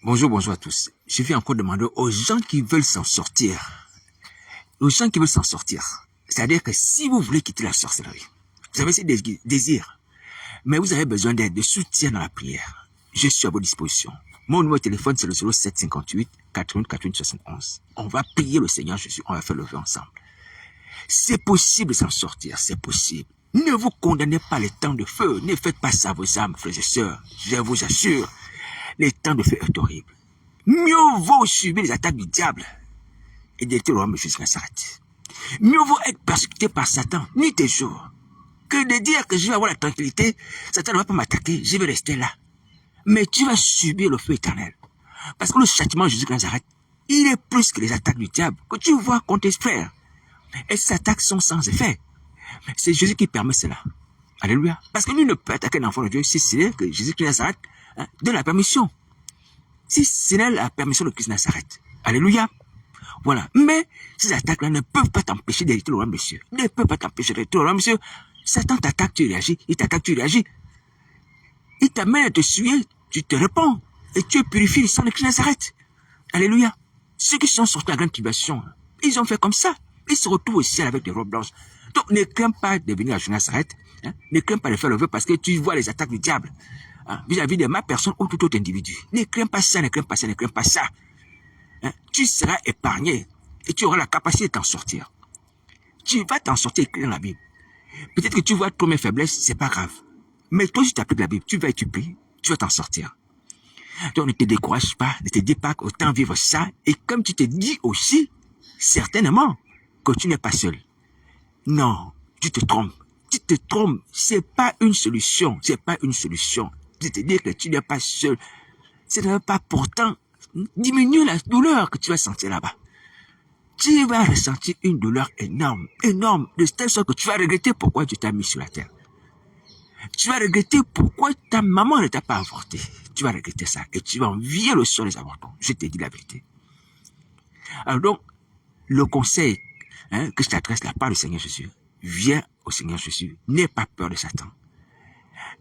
Bonjour, bonjour à tous. Je vais encore demander aux gens qui veulent s'en sortir. Aux gens qui veulent s'en sortir. C'est-à-dire que si vous voulez quitter la sorcellerie, vous avez ces désirs, mais vous avez besoin d'aide, de soutien dans la prière. Je suis à votre disposition. Mon numéro de téléphone, c'est le 0758 88 88 71. On va prier le Seigneur Jésus, on va faire le vœu ensemble. C'est possible de s'en sortir, c'est possible. Ne vous condamnez pas les temps de feu, ne faites pas ça à vos âmes, frères et sœurs. Je vous assure, les temps de feu est horrible. Mieux vaut subir les attaques du diable et d'être le roi de Jésus Nazareth. Mieux vaut être persécuté par Satan, nuit et jour, que de dire que je vais avoir la tranquillité, Satan ne va pas m'attaquer, je vais rester là. Mais tu vas subir le feu éternel. Parce que le châtiment de Jésus Nazareth, il est plus que les attaques du diable que tu vois contre tes frères. Et ces attaques sont sans effet. C'est Jésus qui permet cela. Alléluia. Parce que lui ne peut attaquer un enfant de Dieu si c'est que Jésus Christ Nazareth donne la permission. Si ce n'est la permission de Christ Nazareth. Alléluia. Voilà. Mais ces attaques-là ne peuvent pas t'empêcher d'hériter le royaume de Dieu. Ne peuvent pas t'empêcher d'hériter le royaume de Dieu. Satan t'attaque, tu réagis. Il t'attaque, tu réagis. Il t'amène à te suer, tu te réponds. Et tu es purifié du sang de Christ Nazareth. Alléluia. Ceux qui sont sortis de la grande tribulation, ils ont fait comme ça. Ils se retrouvent au ciel avec des robes blanches. Donc ne crains pas de venir à Jésus Nazareth. Ne crains pas de faire le vœu parce que tu vois les attaques du diable. Vis-à-vis de ma personne ou tout autre individu. Ne crains pas ça, ne crains pas ça, ne crains pas ça. Tu seras épargné et tu auras la capacité de t'en sortir. Tu vas t'en sortir écrit dans la Bible. Peut-être que tu vois trop mes faiblesses, c'est pas grave. Mais toi, si tu appliques la Bible, tu vas étudier, tu vas t'en sortir. Donc ne te décourage pas, ne te dis pas qu'autant vivre ça. Et comme tu te dis aussi, certainement, que tu n'es pas seul. Non, tu te trompes. Tu te trompes. C'est pas une solution. C'est pas une solution. De te dire que tu n'es pas seul. Ce n'est pas pourtant diminuer la douleur que tu vas sentir là-bas. Tu vas ressentir une douleur énorme, énorme, de telle sorte que tu vas regretter pourquoi tu t'as mis sur la terre. Tu vas regretter pourquoi ta maman ne t'a pas avorté. Tu vas regretter ça et tu vas envier le sort des avortements. Je te dis la vérité. Alors donc, le conseil que je t'adresse de la part du Seigneur Jésus, viens au Seigneur Jésus, n'aie pas peur de Satan.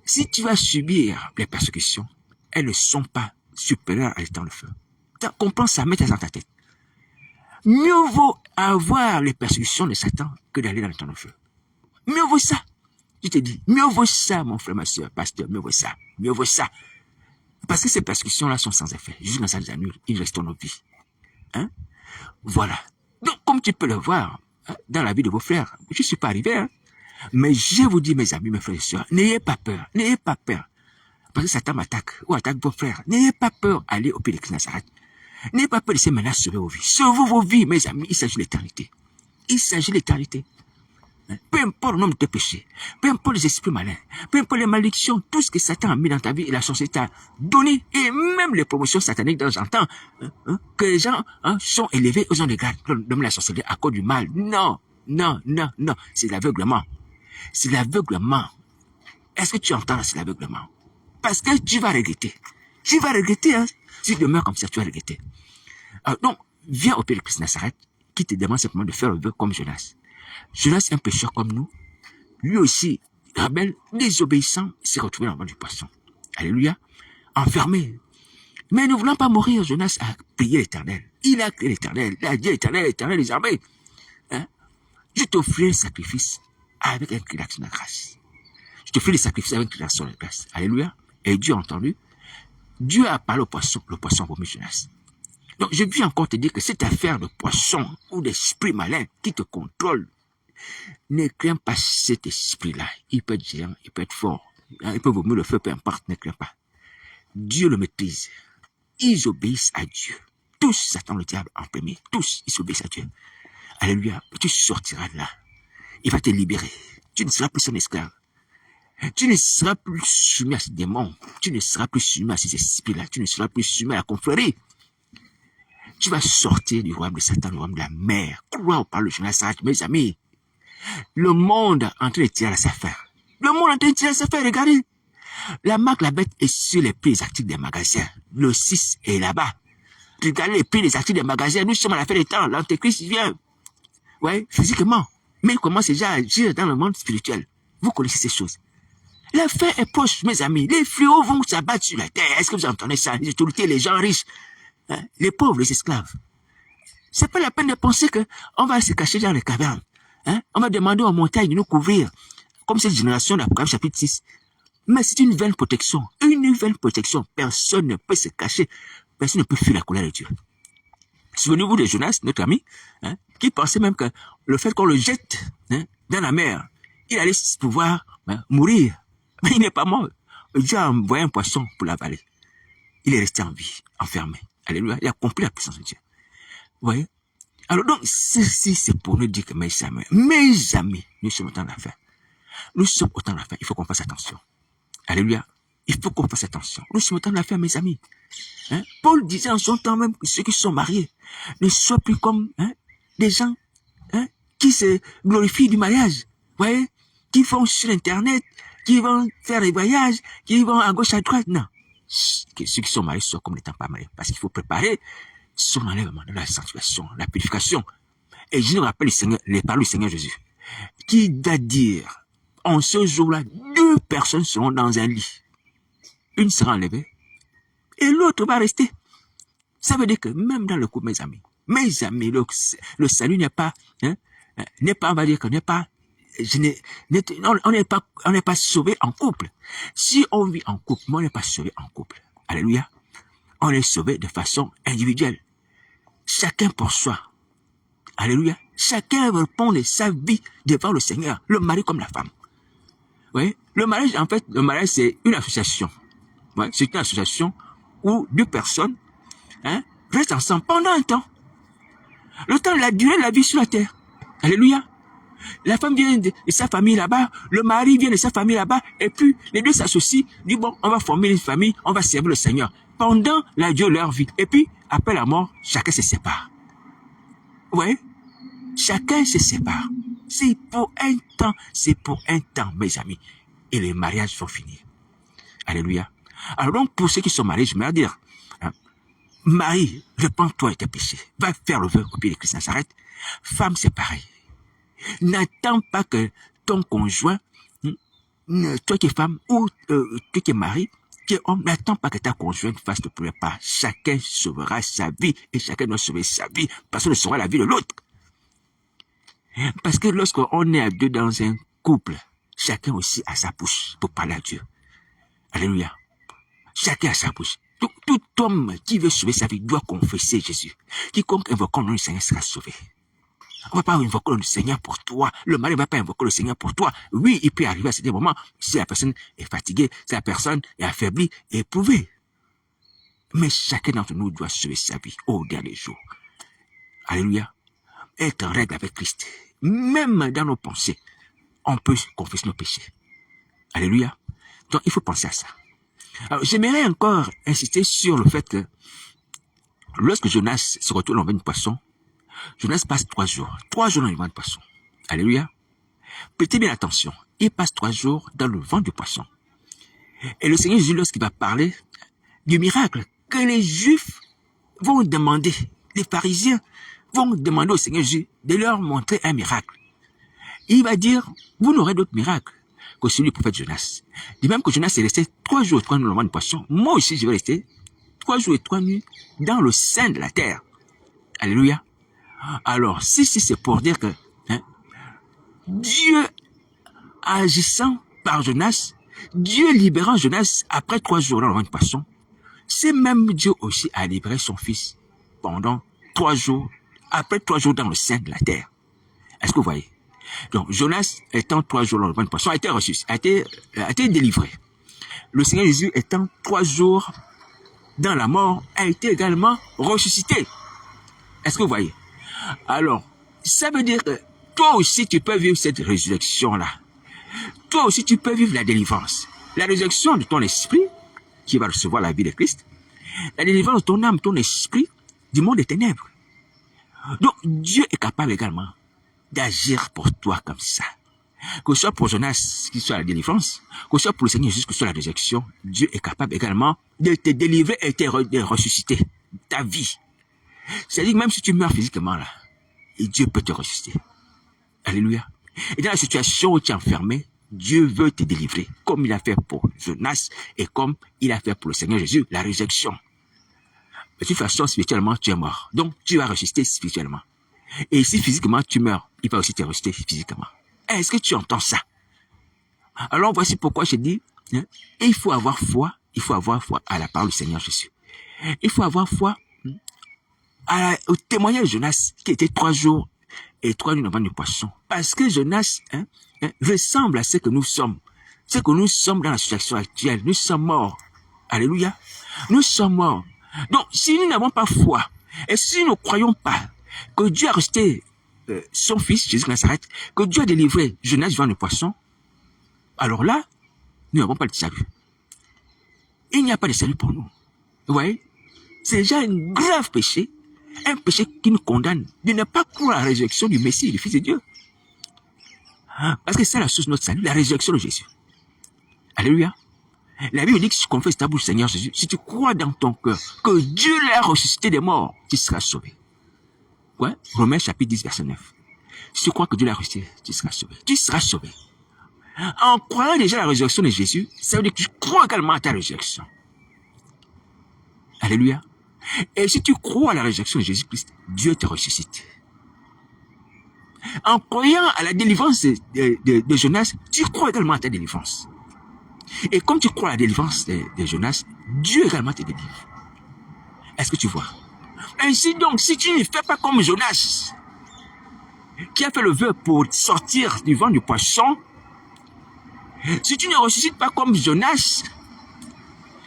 Si tu vas subir les persécutions, elles ne sont pas supérieures à l'étang de feu. Comprends ça, mets ça dans ta tête. Mieux vaut avoir les persécutions de Satan que d'aller dans l'étang de feu. Mieux vaut ça. Je te dis, mieux vaut ça, mon frère, ma soeur, pasteur, mieux vaut ça, mieux vaut ça. Parce que ces persécutions-là sont sans effet. Juste dans ça, annule, ils restent dans nos vies. Voilà. Donc, comme tu peux le voir, dans la vie de vos frères, je ne suis pas arrivé, mais je vous dis, mes amis, mes frères et sœurs, n'ayez pas peur, n'ayez pas peur. Parce que Satan m'attaque ou attaque vos frères. N'ayez pas peur d'aller au pied de Christ Nazareth. N'ayez pas peur de ces menaces sauver vos vies. Sauvez vos vies, mes amis, il s'agit de l'éternité. Il s'agit de l'éternité. Peu importe le nombre de péchés, peu importe les esprits malins, peu importe les malédictions, tout ce que Satan a mis dans ta vie et la société a donné, et même les promotions sataniques dont j'entends, que les gens sont élevés aux ondes de grade, comme la sorcellerie à cause du mal. Non, non, non, non, c'est l'aveuglement. C'est l'aveuglement. Est-ce que tu entends là, c'est l'aveuglement? Parce que tu vas regretter. Tu vas regretter, si tu demeures comme ça, tu vas regretter. Alors, donc, viens au pied de Christ Nazareth, qui te demande simplement de faire le vœu comme Jonas. Jonas est un pécheur comme nous. Lui aussi, rebelle, désobéissant, s'est retrouvé dans le ventre du poisson. Alléluia. Enfermé. Mais ne voulant pas mourir, Jonas a prié l'Éternel. Il a crié l'Éternel. Il a dit l'Éternel, l'Éternel des armées. Je t'offrirai le sacrifice avec un cri d'action de grâce. Je t'offrirai le sacrifice avec un cri d'action de grâce. Alléluia. Et Dieu a entendu. Dieu a parlé au poisson. Le poisson a vomi Jonas. Donc, je viens encore te dire que cette affaire de poisson ou d'esprit malin qui te contrôle, ne crains pas cet esprit-là. Il peut être géant, il peut être fort. Il peut vomir le feu, peu importe, ne crains pas. Dieu le maîtrise. Ils obéissent à Dieu. Tous, Satan, le diable en premier, tous, ils obéissent à Dieu. Alléluia. Tu sortiras de là. Il va te libérer. Tu ne seras plus son esclave. Tu ne seras plus soumis à ces démons. Tu ne seras plus soumis à ces esprits-là. Tu ne seras plus soumis à la confrérie. Tu vas sortir du royaume de Satan, du royaume de la mer. Crois par le Jonas, mes amis. Le monde est en train de tirer à sa fin. Le monde est en train de tirer à sa fin, regardez. La marque La Bête est sur les prix des articles des magasins. Le 6 est là-bas. Regardez les prix des articles des magasins. Nous sommes à la fin des temps. L'Antéchrist vient. Ouais, physiquement. Mais il commence déjà à agir dans le monde spirituel. Vous connaissez ces choses. La fin est proche, mes amis. Les fléaux vont s'abattre sur la terre. Est-ce que vous entendez ça? Les autorités, les gens riches, hein, les pauvres, les esclaves. C'est pas la peine de penser que on va se cacher dans les cavernes. Hein? On va demander aux montagnes de nous couvrir. Comme cette génération d'Apocalypse chapitre 6. Mais c'est une vaine protection. Une vaine protection. Personne ne peut se cacher. Personne ne peut fuir la colère de Dieu. Souvenez-vous de Jonas, notre ami, hein, qui pensait même que le fait qu'on le jette, hein, dans la mer, il allait pouvoir, hein, mourir. Mais il n'est pas mort. Dieu a envoyé un poisson pour l'avaler. Il est resté en vie, enfermé. Alléluia. Il a compris la puissance de Dieu. Vous voyez? Alors donc, ceci, c'est pour nous dire que mes amis, nous sommes autant d'affaires. Nous sommes autant d'affaires. Il faut qu'on fasse attention. Alléluia. Il faut qu'on fasse attention. Nous sommes autant d'affaires, mes amis. Hein? Paul disait en son temps même que ceux qui sont mariés ne soient plus comme, hein, des gens, hein, qui se glorifient du mariage. Vous voyez? Qui vont sur Internet, qui vont faire des voyages, qui vont à gauche, à droite. Non. Que ceux qui sont mariés soient comme n'étant pas mariés. Parce qu'il faut préparer son enlèvement, la sanctification, la purification. Et je nous rappelle le Seigneur, les paroles du Seigneur Jésus, qui doit dire, en ce jour-là, 2 personnes seront dans un lit. Une sera enlevée, et l'autre va rester. Ça veut dire que même dans le couple, mes amis, le salut n'est pas, hein, on va dire que n'est pas, on n'est pas sauvé en couple. Si on vit en couple, mais on n'est pas sauvé en couple. Alléluia. On est sauvé de façon individuelle. Chacun pour soi. Alléluia. Chacun répond de sa vie devant le Seigneur, le mari comme la femme. Oui. Le mariage, en fait, c'est une association. Ouais, c'est une association où 2 personnes, hein, restent ensemble pendant un temps. Le temps, la durée de la vie sur la terre. Alléluia. La femme vient de sa famille là-bas, le mari vient de sa famille là-bas, et puis les 2 s'associent, disent bon, on va former une famille, on va servir le Seigneur. Pendant la durée de leur vie. Et puis, après la mort, chacun se sépare. Vous voyez? Chacun se sépare. C'est pour un temps, mes amis. Et les mariages vont finir. Alléluia. Alors donc, pour ceux qui sont mariés, je vais leur dire, hein, Marie, repens-toi de tes péchés. Va faire le vœu au pied de Christ Nazareth. Femme, c'est pareil. N'attends pas que ton conjoint, toi qui es femme, ou toi qui es mari, qui est homme, n'attends pas que ta conjointe fasse le premier pas. Chacun sauvera sa vie, et chacun doit sauver sa vie, parce qu'on sauvera la vie de l'autre. Parce que lorsqu'on est à 2 dans un couple, chacun aussi a sa bouche pour parler à Dieu. Alléluia. Chacun a sa bouche. Tout homme qui veut sauver sa vie doit confesser Jésus. Quiconque invoquant le nom du Seigneur sera sauvé. On ne va pas invoquer le Seigneur pour toi. Le mari ne va pas invoquer le Seigneur pour toi. Oui, il peut arriver à certains moments si la personne est fatiguée, si la personne est affaiblie et éprouvée. Mais chacun d'entre nous doit sauver sa vie au dernier jour. Alléluia. Être en règle avec Christ. Même dans nos pensées, on peut confesser nos péchés. Alléluia. Donc, il faut penser à ça. Alors, j'aimerais encore insister sur le fait que lorsque Jonas se retrouve dans le ventre du poisson, Jonas passe 3 jours. 3 jours dans le ventre du poisson. Alléluia. Prêtez bien attention. Il passe 3 jours dans le ventre du poisson. Et le Seigneur Jésus, lorsqu'il va parler du miracle que les Juifs vont demander, les pharisiens vont demander au Seigneur Jésus de leur montrer un miracle. Il va dire, vous n'aurez d'autre miracle que celui du prophète Jonas. De même que Jonas est resté 3 jours et 3 nuits dans le ventre du poisson, moi aussi je vais rester 3 jours et 3 nuits dans le sein de la terre. Alléluia. Alors, si c'est pour dire que, hein, Dieu agissant par Jonas, Dieu libérant Jonas après 3 jours dans le ventre du poisson, c'est même Dieu aussi a libéré son fils pendant 3 jours, après 3 jours dans le sein de la terre. Est-ce que vous voyez? Donc, Jonas étant 3 jours dans le ventre du poisson a été reçu, a été délivré. Le Seigneur Jésus étant 3 jours dans la mort a été également ressuscité. Est-ce que vous voyez? Alors, ça veut dire que toi aussi tu peux vivre cette résurrection-là. Toi aussi tu peux vivre la délivrance. La résurrection de ton esprit, qui va recevoir la vie de Christ. La délivrance de ton âme, ton esprit, du monde des ténèbres. Donc, Dieu est capable également d'agir pour toi comme ça. Que ce soit pour Jonas, que ce soit la délivrance, que ce soit pour le Seigneur Jésus, que ce soit la résurrection, Dieu est capable également de te délivrer et de ressusciter ta vie. C'est-à-dire même si tu meurs physiquement là, et Dieu peut te ressusciter. Alléluia. Et dans la situation où tu es enfermé, Dieu veut te délivrer, comme il a fait pour Jonas et comme il a fait pour le Seigneur Jésus, la résurrection. De toute façon, spirituellement, tu es mort. Donc, tu vas ressusciter spirituellement. Et si physiquement tu meurs, il va aussi te ressusciter physiquement. Est-ce que tu entends ça? Alors, voici pourquoi je dis, hein, il faut avoir foi à la parole du Seigneur Jésus. Il faut avoir foi au témoignage de Jonas, qui était 3 jours et 3 nuits devant le poisson. Parce que Jonas ressemble à ce que nous sommes. Ce que nous sommes dans la situation actuelle. Nous sommes morts. Alléluia. Nous sommes morts. Donc, si nous n'avons pas foi, et si nous ne croyons pas que Dieu a resté son fils, Jésus de Nazareth, que Dieu a délivré Jonas devant le poisson, alors là, nous n'avons pas de salut. Il n'y a pas de salut pour nous. Vous voyez? C'est déjà un grave péché, un péché qui nous condamne de ne pas croire à la résurrection du Messie, du Fils de Dieu. Parce que c'est la source de notre salut, la résurrection de Jésus. Alléluia. La Bible dit que si tu confesses ta bouche, Seigneur Jésus, si tu crois dans ton cœur que Dieu l'a ressuscité des morts, tu seras sauvé. Ouais? Romains chapitre 10, verset 9. Si tu crois que Dieu l'a ressuscité, tu seras sauvé. Tu seras sauvé. En croyant déjà à la résurrection de Jésus, ça veut dire que tu crois également à ta résurrection. Alléluia. Et si tu crois à la résurrection de Jésus-Christ, Dieu te ressuscite. En croyant à la délivrance de Jonas, tu crois également à ta délivrance. Et comme tu crois à la délivrance de Jonas, Dieu également te délivre. Est-ce que tu vois? Ainsi donc, si tu ne fais pas comme Jonas, qui a fait le vœu pour sortir du ventre du poisson, si tu ne ressuscites pas comme Jonas,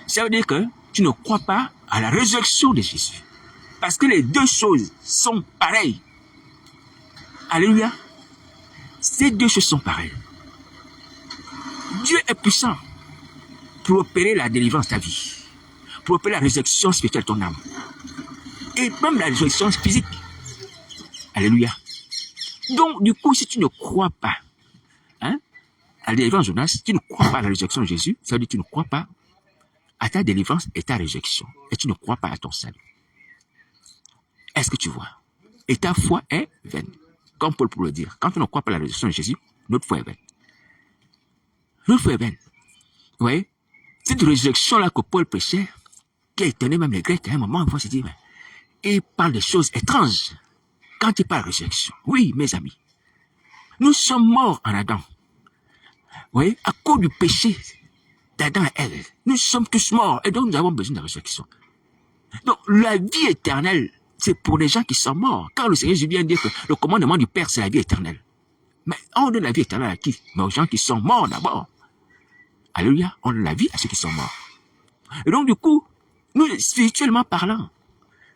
ça veut dire que tu ne crois pas à la résurrection de Jésus. Parce que les deux choses sont pareilles. Alléluia. Ces deux choses sont pareilles. Dieu est puissant pour opérer la délivrance de ta vie, pour opérer la résurrection spirituelle de ton âme, et même la résurrection physique. Alléluia. Donc, du coup, si tu ne crois pas à la délivrance de Jonas, tu ne crois pas à la résurrection de Jésus, ça veut dire que tu ne crois pas à ta délivrance et ta résurrection, et tu ne crois pas à ton salut. Est-ce que tu vois? Et ta foi est vaine. Comme Paul peut le dire, quand on ne croit pas à la résurrection de Jésus, notre foi est vaine. Notre foi est vaine. Vous voyez? Cette résurrection-là que Paul prêchait, qui a étonné même les Grecs, à un moment, ils vont se dire, mais il parle de choses étranges quand il parle de résurrection. Oui, mes amis, nous sommes morts en Adam. Vous voyez? À cause du péché d'Adam et Ève, nous sommes tous morts et donc nous avons besoin de la résurrection. Donc, la vie éternelle, c'est pour les gens qui sont morts. Quand le Seigneur Jésus vient dire que le commandement du Père, c'est la vie éternelle. Mais on donne la vie éternelle à qui? Mais aux gens qui sont morts d'abord. Alléluia, on donne la vie à ceux qui sont morts. Et donc, du coup, nous, spirituellement parlant,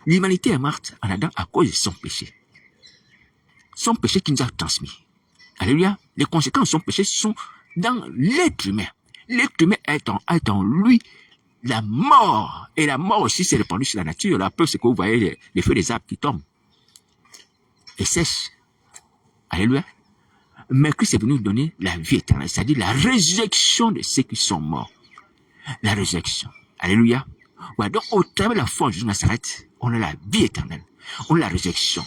l'humanité est morte en Adam à cause de son péché. Son péché qui nous a transmis. Alléluia. Les conséquences de son péché sont dans l'être humain. L'être humain est en lui la mort. Et la mort aussi s'est répandue sur la nature. La preuve, c'est que vous voyez les feuilles des arbres qui tombent et sèchent. Alléluia. Mais Christ est venu nous donner la vie éternelle, c'est-à-dire la résurrection de ceux qui sont morts. La résurrection. Alléluia. Ouais, donc, au travers de la foi en Jésus de Nazareth, on a la vie éternelle. On a la résurrection.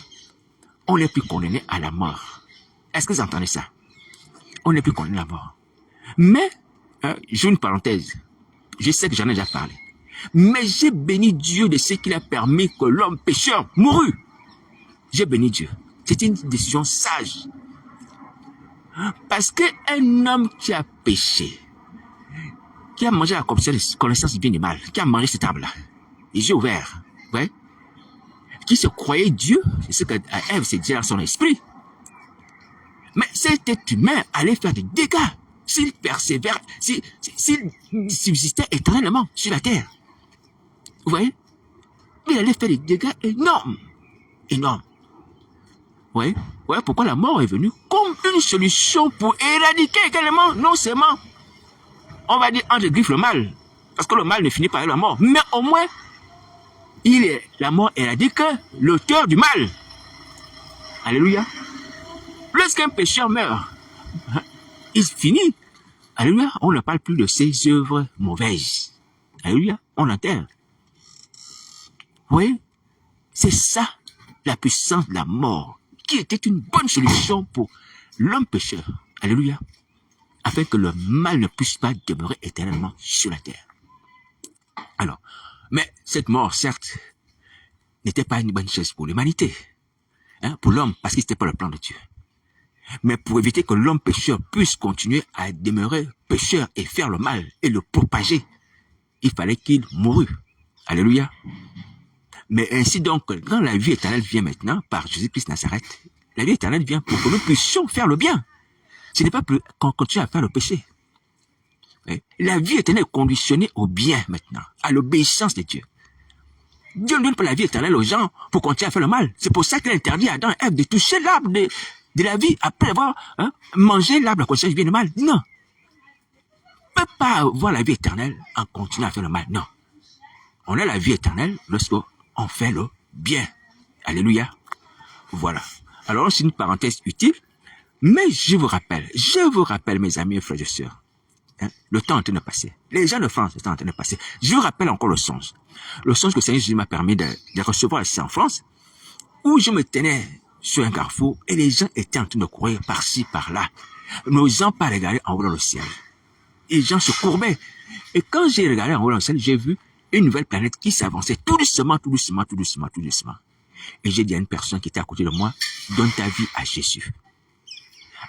On n'est plus condamné à la mort. Est-ce que vous entendez ça? On n'est plus condamné à la mort. Mais, j'ai une parenthèse. Je sais que j'en ai déjà parlé. Mais j'ai béni Dieu de ce qu'il a permis que l'homme pécheur mourût. J'ai béni Dieu. C'est une décision sage. Parce qu'un homme qui a péché, qui a mangé la connaissance du bien et du mal, qui a mangé cet arbre-là, les yeux ouverts, ouais, qui se croyait Dieu, c'est ce que Ève s'est dit dans son esprit. Mais cet être humain allait faire des dégâts s'il persévère, s'il subsistait éternellement sur la terre. Vous voyez? Il allait faire des dégâts énormes. Énormes. Vous voyez? Ouais, pourquoi la mort est venue comme une solution pour éradiquer également, non seulement, on va dire, entre griffes le mal, parce que le mal ne finit pas avec la mort, mais au moins, la mort éradique l'auteur du mal. Alléluia. Lorsqu'un pécheur meurt, il finit. Alléluia. On ne parle plus de ses œuvres mauvaises. Alléluia. On l'enterre. Vous voyez? C'est ça, la puissance de la mort, qui était une bonne solution pour l'homme pécheur. Alléluia. afin que le mal ne puisse pas demeurer éternellement sur la terre. Alors, mais cette mort, certes, n'était pas une bonne chose pour l'humanité, pour l'homme, parce que ce n'était pas le plan de Dieu. Mais pour éviter que l'homme pécheur puisse continuer à demeurer pécheur et faire le mal et le propager, il fallait qu'il mourût. Alléluia. Mais ainsi donc, quand la vie éternelle vient maintenant, par Jésus-Christ Nazareth, la vie éternelle vient pour que nous puissions faire le bien. Ce n'est pas plus qu'on continue à faire le péché. La vie éternelle est conditionnée au bien maintenant, à l'obéissance de Dieu. Dieu ne donne pas la vie éternelle aux gens pour continuer à faire le mal. C'est pour ça qu'il interdit à Adam et Ève de toucher l'arbre de la vie après avoir mangé l'arbre à connaissance du bien et du mal. Non. On ne peut pas avoir la vie éternelle en continuant à faire le mal. Non. On a la vie éternelle lorsqu'on fait le bien. Alléluia. Voilà. Alors, c'est une parenthèse utile. Mais je vous rappelle, mes amis et frères et sœurs, le temps est en train de passer. Les gens de France, le temps est en train de passer. Je vous rappelle encore le songe. Le songe que le Seigneur Jésus m'a permis de recevoir ici en France, où je me tenais sur un carrefour et les gens étaient en train de courir par-ci, par-là, n'osant pas regarder en haut dans le ciel. Et les gens se courbaient. Et quand j'ai regardé en haut dans le ciel, j'ai vu une nouvelle planète qui s'avançait tout doucement, tout doucement, tout doucement, tout doucement. Et j'ai dit à une personne qui était à côté de moi, donne ta vie à Jésus.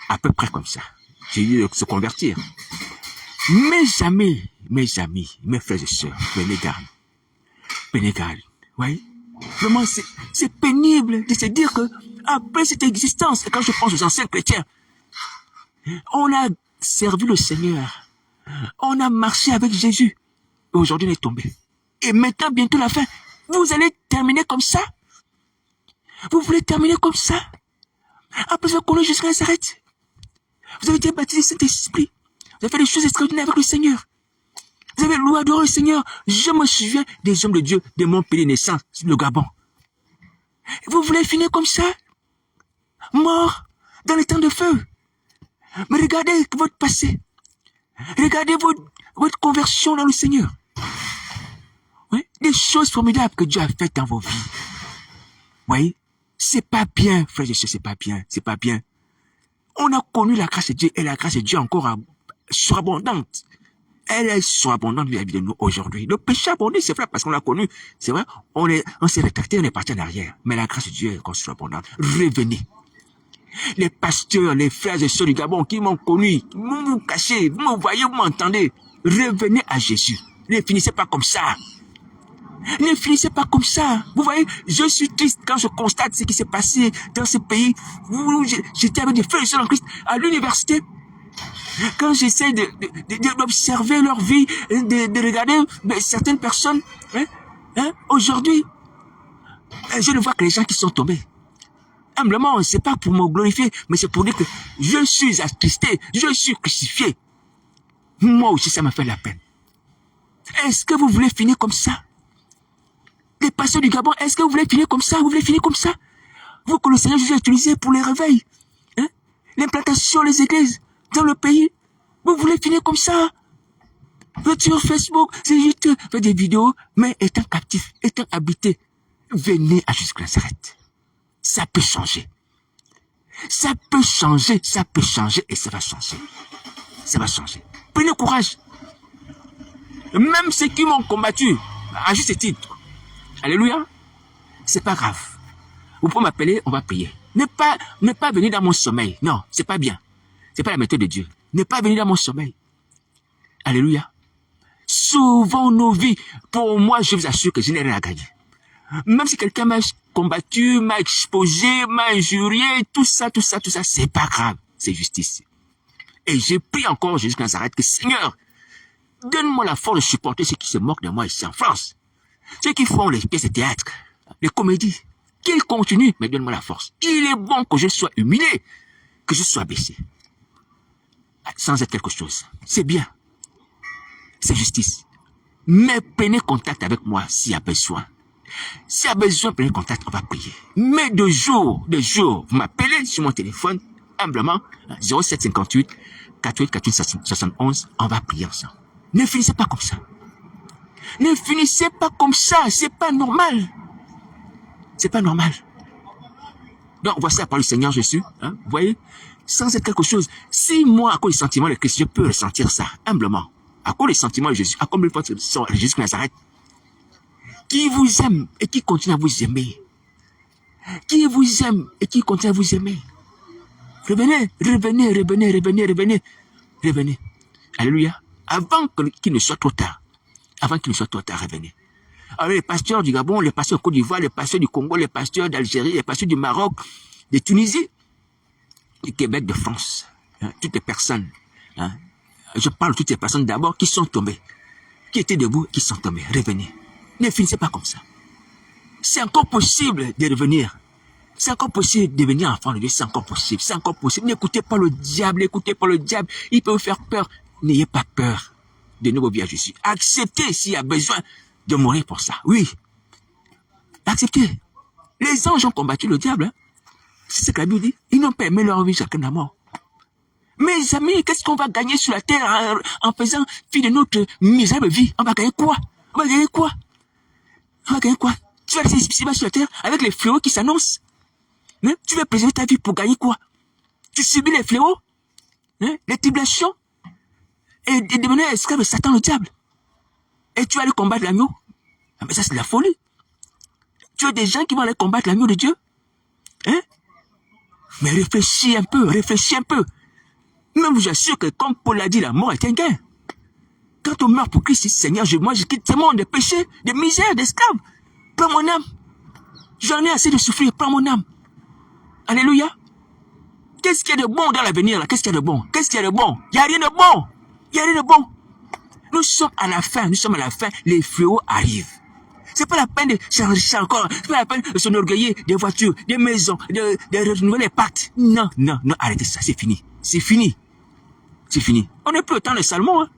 À peu près comme ça. J'ai dit de se convertir. Mes amis, mes frères et sœurs, prenez garde. Prenez garde. Oui. Vraiment, c'est pénible de se dire que après cette existence, et quand je pense aux anciens chrétiens, on a servi le Seigneur. On a marché avec Jésus. Et aujourd'hui, on est tombé. Et maintenant, bientôt la fin. Vous allez terminer comme ça? Vous voulez terminer comme ça? Après avoir connu jusqu'à Nazareth. Vous avez été baptisé Saint-Esprit. Vous avez fait des choses extraordinaires avec le Seigneur. Vous avez loué, adoré le Seigneur. Je me souviens des hommes de Dieu de mon pays de naissance, le Gabon. Vous voulez finir comme ça? Mort dans les temps de feu. Mais regardez votre passé. Regardez votre conversion dans le Seigneur. Oui? Des choses formidables que Dieu a faites dans vos vies. Oui? C'est pas bien, frères et sœurs, c'est pas bien, c'est pas bien. On a connu la grâce de Dieu et la grâce de Dieu encore surabondante. Elle est surabondante vis-à-vis de nous aujourd'hui. Le péché abondé, c'est vrai, parce qu'on l'a connu. C'est vrai, on s'est rétracté, on est parti en arrière. Mais la grâce de Dieu est encore surabondante. Revenez. Les pasteurs, les frères et sœurs du Gabon qui m'ont connu, vous vous cachez, vous me voyez, vous m'entendez. Revenez à Jésus. Ne finissez pas comme ça. Ne finissez pas comme ça. Vous voyez, je suis triste quand je constate ce qui s'est passé dans ce pays où j'étais avec des frères et sœurs en Christ à l'université. Quand j'essaie d'observer leur vie, de regarder certaines personnes, aujourd'hui, je ne vois que les gens qui sont tombés. Humblement, c'est pas pour me glorifier, mais c'est pour dire que je suis attristé, je suis crucifié. Moi aussi, ça m'a fait la peine. Est-ce que vous voulez finir comme ça? Les pasteurs du Gabon, est-ce que vous voulez finir comme ça? Vous voulez finir comme ça? Vous que le Seigneur Jésus a utilisé pour les réveils, l'implantation des églises dans le pays, vous voulez finir comme ça? Sur Facebook, c'est juste faire des vidéos, mais étant captif, étant habité, venez à Jésus-Christ Nazareth. Ça peut changer. Ça peut changer, ça peut changer et ça va changer. Ça va changer. Prenez courage. Même ceux qui m'ont combattu, à juste titre, alléluia, c'est pas grave. Vous pouvez m'appeler, on va prier. Ne pas venir dans mon sommeil. Non, c'est pas bien. C'est pas la méthode de Dieu. Ne pas venir dans mon sommeil. Alléluia. Sauvons nos vies. Pour moi, je vous assure que je n'ai rien à gagner. Même si quelqu'un m'a combattu, m'a exposé, m'a injurié, tout ça, c'est pas grave. C'est justice. Et j'ai pris encore Jésus Nazareth que Seigneur, donne-moi la force de supporter ceux qui se moquent de moi ici en France. Ceux qui font les pièces de théâtre, les comédies. Qu'ils continuent, mais donne-moi la force. Il est bon que je sois humilié, que je sois baissé. Sans être quelque chose. C'est bien. C'est justice. Mais prenez contact avec moi s'il y a besoin. S'il y a besoin, prenez contact, on va prier. Mais de jour, vous m'appelez sur mon téléphone, humblement, 0758 48 71, on va prier ensemble. Ne finissez pas comme ça. Ne finissez pas comme ça, c'est pas normal. C'est pas normal. Donc, voici la parole du Seigneur Jésus, vous voyez, sans être quelque chose. Si moi, à cause des sentiments de Christ, je peux ressentir ça, humblement, à cause des sentiments de Jésus, à cause de Jésus de Nazareth, qui vous aime et qui continue à vous aimer, qui vous aime et qui continue à vous aimer. Revenez, revenez, revenez, revenez, revenez, revenez. Alléluia. Avant qu'il ne soit trop tard. Avant qu'il ne soit trop tard, revenez. Alors les pasteurs du Gabon, les pasteurs de Côte d'Ivoire, les pasteurs du Congo, les pasteurs d'Algérie, les pasteurs du Maroc, de Tunisie, du Québec, de France, hein, toutes les personnes, hein, je parle de toutes les personnes d'abord qui sont tombées, qui étaient debout, qui sont tombées. Revenez. Ne finissez pas comme ça. C'est encore possible de revenir. C'est encore possible de devenir enfant de Dieu. C'est encore possible. C'est encore possible. N'écoutez pas le diable. N'écoutez pas le diable. Il peut vous faire peur. N'ayez pas peur de nouveau vie à Jésus. Acceptez s'il y a besoin de mourir pour ça. Oui. Acceptez. Les anges ont combattu le diable. Hein. C'est ce que la Bible dit. Ils n'ont pas aimé leur vie chacun la mort. Mes amis, qu'est-ce qu'on va gagner sur la terre en faisant fi de notre misérable vie? On va gagner quoi? On va gagner quoi? On va gagner quoi? Tu vas rester ici-bas sur la terre avec les fléaux qui s'annoncent. Hein? Tu vas préserver ta vie pour gagner quoi? Tu subis les fléaux, hein? Les tribulations, et devenir esclave de Satan, le diable. Et tu vas aller combattre l'agneau. Ah, mais ça, c'est de la folie. Tu as des gens qui vont aller combattre l'agneau de Dieu. Hein? Mais réfléchis un peu, réfléchis un peu. Même je vous assure que, comme Paul l'a dit, la mort est un gain. Quand on meurt pour Christ, Seigneur, moi je quitte ce monde de péché, de misère, d'esclave. Prends mon âme. J'en ai assez de souffrir, prends mon âme. Alléluia. Qu'est-ce qu'il y a de bon dans l'avenir là? Qu'est-ce qu'il y a de bon? Qu'est-ce qu'il y a de bon? Il n'y a rien de bon. Il n'y a rien de bon. Nous sommes à la fin, les fléaux arrivent. C'est pas la peine de changer encore, c'est pas la peine de s'enorgueiller des voitures, des maisons, de renouveler les pactes. Non, non, non, arrêtez ça, c'est fini. C'est fini. C'est fini. On n'est plus au temps de Salomon, hein.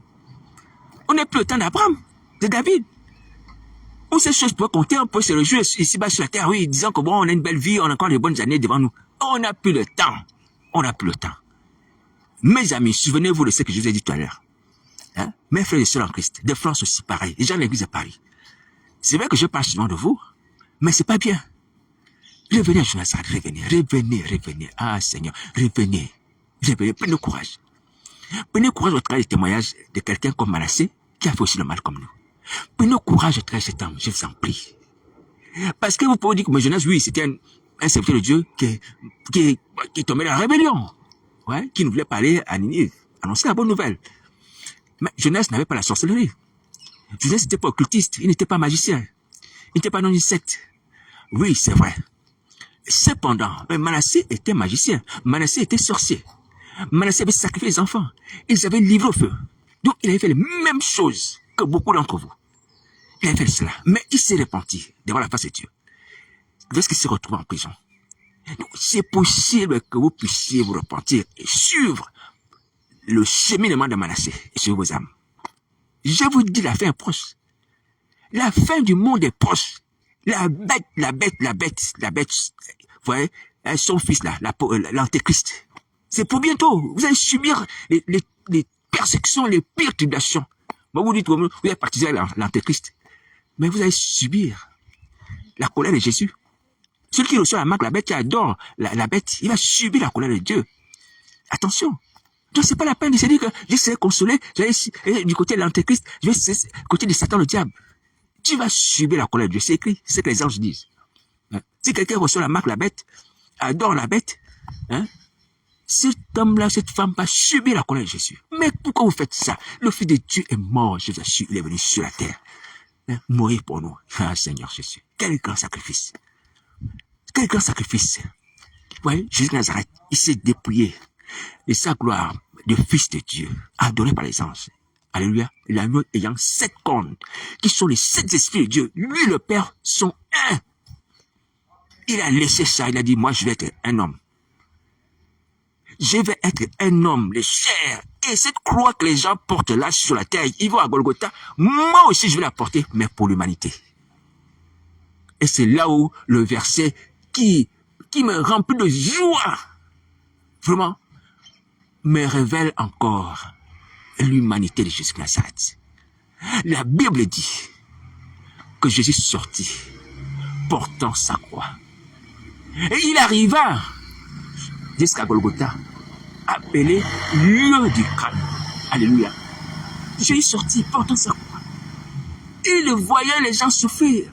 On n'est plus au temps d'Abraham, de David. Où ces choses peuvent compter, on peut se réjouir ici-bas sur la terre, oui, disant que bon, on a une belle vie, on a encore des bonnes années devant nous. On n'a plus le temps. On n'a plus le temps. Mes amis, souvenez-vous de ce que je vous ai dit tout à l'heure. Hein? Mes frères et sœurs en Christ, de France aussi, pareil. Les gens de l'église de Paris. C'est vrai que je parle souvent de vous, mais c'est pas bien. Revenez à Nazareth, revenez, revenez, revenez. Ah, Seigneur, revenez. Revenez, prenez courage. Prenez courage au travail de témoignage de quelqu'un comme Manassé, qui a fait aussi le mal comme nous. Prenez courage au travail de cet homme, je vous en prie. Parce que vous pouvez dire que Jonas, oui, c'était un serviteur de Dieu qui est tombé dans la rébellion. Ouais, qui ne voulait pas aller à Ninive, annoncer la bonne nouvelle. Mais Jonas n'avait pas la sorcellerie. Jonas n'était pas occultiste, il n'était pas magicien. Il n'était pas dans une secte. Oui, c'est vrai. Cependant, Manassé était magicien. Manassé était sorcier. Manassé avait sacrifié les enfants. Ils avaient livré au feu. Donc, il avait fait les mêmes choses que beaucoup d'entre vous. Il avait fait cela. Mais il s'est repenti devant la face de Dieu. Lorsqu'il s'est retrouvé en prison. Donc, c'est possible que vous puissiez vous repentir et suivre le cheminement de Manassé et sur vos âmes. Je vous dis, la fin est proche. La fin du monde est proche. La bête, vous voyez, son fils là, l'antéchrist. C'est pour bientôt. Vous allez subir les persécutions, les pires tribulations. Bon, vous dites, vous allez participer à l'antéchrist. Mais vous allez subir la colère de Jésus. Celui qui reçoit la marque, la bête, qui adore la bête, il va subir la colère de Dieu. Attention. Donc, c'est pas la peine de se dire que je serai consolé, j'allais du côté de l'antéchrist, je vais du côté de Satan, le diable. Tu vas subir la colère de Dieu. C'est écrit, c'est ce que les anges disent. Hein? Si quelqu'un reçoit la marque, la bête, adore la bête, hein? Cet homme-là, cette femme va subir la colère de Jésus. Mais pourquoi vous faites ça? Le Fils de Dieu est mort, je vous assure, il est venu sur la terre. Hein? Mourir pour nous. Ah, Seigneur Jésus. Quel grand sacrifice. Quel grand sacrifice. Vous voyez, Jésus de Nazareth, il s'est dépouillé de sa gloire de Fils de Dieu, adoré par les anges. Alléluia. L'agneau ayant 7 cornes, qui sont les 7 esprits de Dieu. Lui, le Père, sont un. Il a laissé ça, il a dit, moi, je vais être un homme. Je vais être un homme, les chairs. Et cette croix que les gens portent là sur la terre, ils vont à Golgotha, moi aussi je vais la porter, mais pour l'humanité. Et c'est là où le verset qui me remplit de joie, vraiment, me révèle encore l'humanité de Jésus de Nazareth. La Bible dit que Jésus sortit portant sa croix. Et il arriva jusqu'à Golgotha. appelé lieu du crâne. Alléluia. Jésus sortit portant sa croix. Il voyait les gens souffrir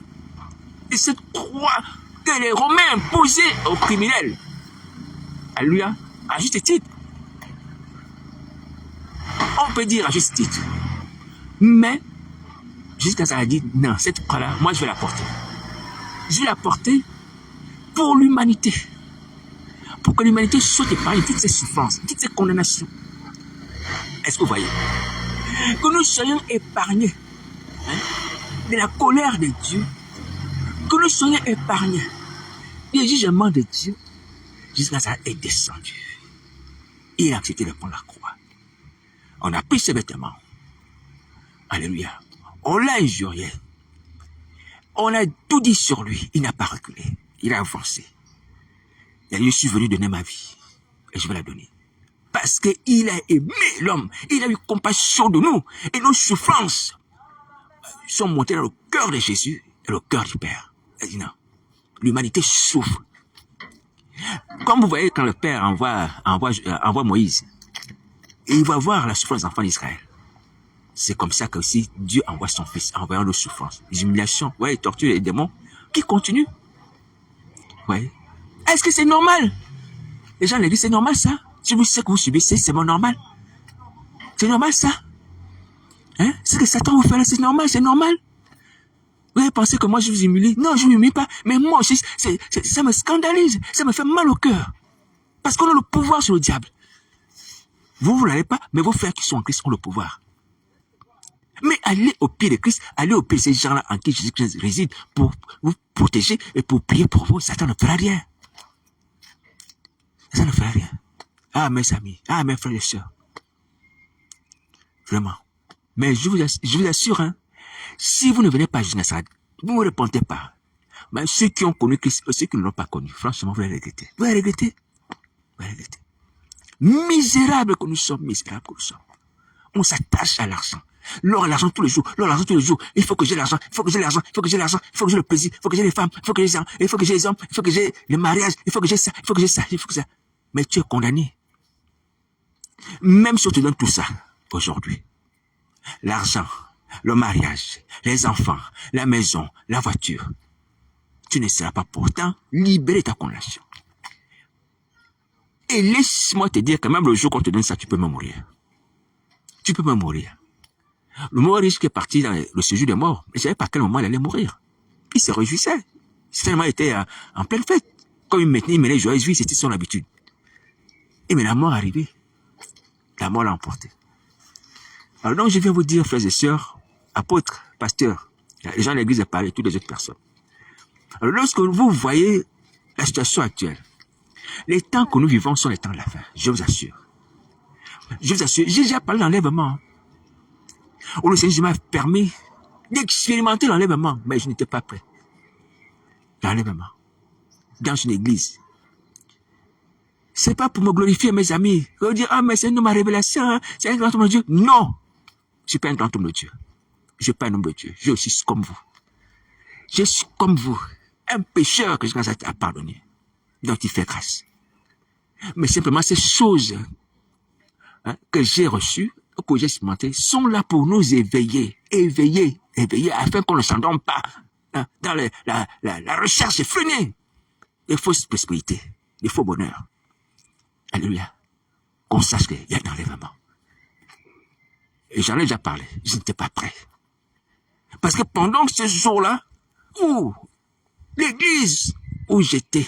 de cette croix que les Romains imposaient aux criminels. Alléluia. À juste titre. On peut dire à juste titre. Mais, jusqu'à ça, a dit, non, cette croix-là, moi je vais la porter. Je vais la porter pour l'humanité. Pour que l'humanité soit épargnée de toutes ces souffrances, toutes ces condamnations. Est-ce que vous voyez? Que nous soyons épargnés de la colère de Dieu. Que nous soyons épargnés du jugement de Dieu. Jusqu'à ça est descendu. Il a accepté de prendre la croix. On a pris ses vêtements. Alléluia. On l'a injurié. On a tout dit sur lui. Il n'a pas reculé. Il a avancé. Il a dit, je suis venu donner ma vie. Et je vais la donner. Parce qu'il a aimé l'homme. Il a eu compassion de nous. Et nos souffrances sont montées dans le cœur de Jésus et le cœur du Père. Il a dit non. L'humanité souffre. Comme vous voyez quand le Père envoie Moïse, et il va voir la souffrance des enfants d'Israël. C'est comme ça que aussi Dieu envoie son Fils, en envoyant nos souffrances, les humiliations, les tortures et les démons qui continuent. Ouais. Est-ce que c'est normal? Les gens les disent, c'est normal ça? Si vous savez que vous subissez, c'est normal. C'est normal ça? Hein? Ce que Satan vous fait là, c'est normal, c'est normal. Vous avez pensé que moi je vous humilie? Non, je ne vous humilie pas. Mais moi aussi, ça me scandalise. Ça me fait mal au cœur. Parce qu'on a le pouvoir sur le diable. Vous ne l'avez pas, mais vos frères qui sont en Christ ont le pouvoir. Mais allez au pied de Christ, allez au pied de ces gens-là en qui Jésus-Christ réside pour vous protéger et pour prier pour vous. Satan ne fera rien. Ça ne fera rien. Ah, mes amis, ah, mes frères et sœurs. Vraiment. Mais je vous assure, hein, si vous ne venez pas à Nazareth, vous ne vous repentez pas. Mais ceux qui ont connu Christ, ceux qui ne l'ont pas connu, franchement, vous allez regretter. Vous allez regretter. Vous allez regretter. Misérables que nous sommes, misérables que nous sommes. On s'attache à l'argent. L'or et l'argent tous les jours, l'or et l'argent tous les jours. Il faut que j'ai l'argent, il faut que j'ai l'argent, il faut que j'ai l'argent, il faut que j'ai le plaisir, il faut que j'ai les femmes, il faut que j'ai les hommes, il faut que j'ai les hommes, il faut que j'ai le mariage, il faut que j'ai ça, il faut que j'ai ça, il faut que ça. Mais tu es condamné. Même si on te donne tout ça, aujourd'hui, l'argent, le mariage, les enfants, la maison, la voiture, tu ne seras pas pourtant libéré de ta condamnation. Et laisse-moi te dire que même le jour qu'on te donne ça, tu peux me mourir. Tu peux me mourir. Le mort riche qui est parti dans le séjour des morts, je ne savais pas à quel moment il allait mourir. Il se réjouissait. Seulement il était en pleine fête. Comme il menait joyeuse vie, c'était son habitude. Et mais la mort est arrivée. La mort l'a emporté. Alors donc je viens vous dire, frères et sœurs, apôtres, pasteurs, les gens de l'église parlent, toutes les autres personnes. Alors lorsque vous voyez la situation actuelle, les temps que nous vivons sont les temps de la fin, je vous assure. Je vous assure, j'ai déjà parlé d'enlèvement. Où le Seigneur m'a permis d'expérimenter l'enlèvement, mais je n'étais pas prêt. L'enlèvement. Dans une église. C'est pas pour me glorifier, mes amis. Pour dire, ah, mais c'est un homme à révélation, hein, c'est un grand homme de Dieu. Non! Je suis pas un grand homme de Dieu. Je suis pas un homme de Dieu. Je suis comme vous. Je suis comme vous. Un pécheur que Jésus a pardonné. Dont il fait grâce. Mais simplement, ces choses que j'ai reçues, que j'ai expérimentées, sont là pour nous éveiller, afin qu'on ne s'endorme pas dans la recherche effrénée des fausses prospérités, des faux bonheurs. Alléluia. Qu'on sache qu'il y a un enlèvement. Et j'en ai déjà parlé, je n'étais pas prêt. Parce que pendant ce jour-là, où l'église où j'étais,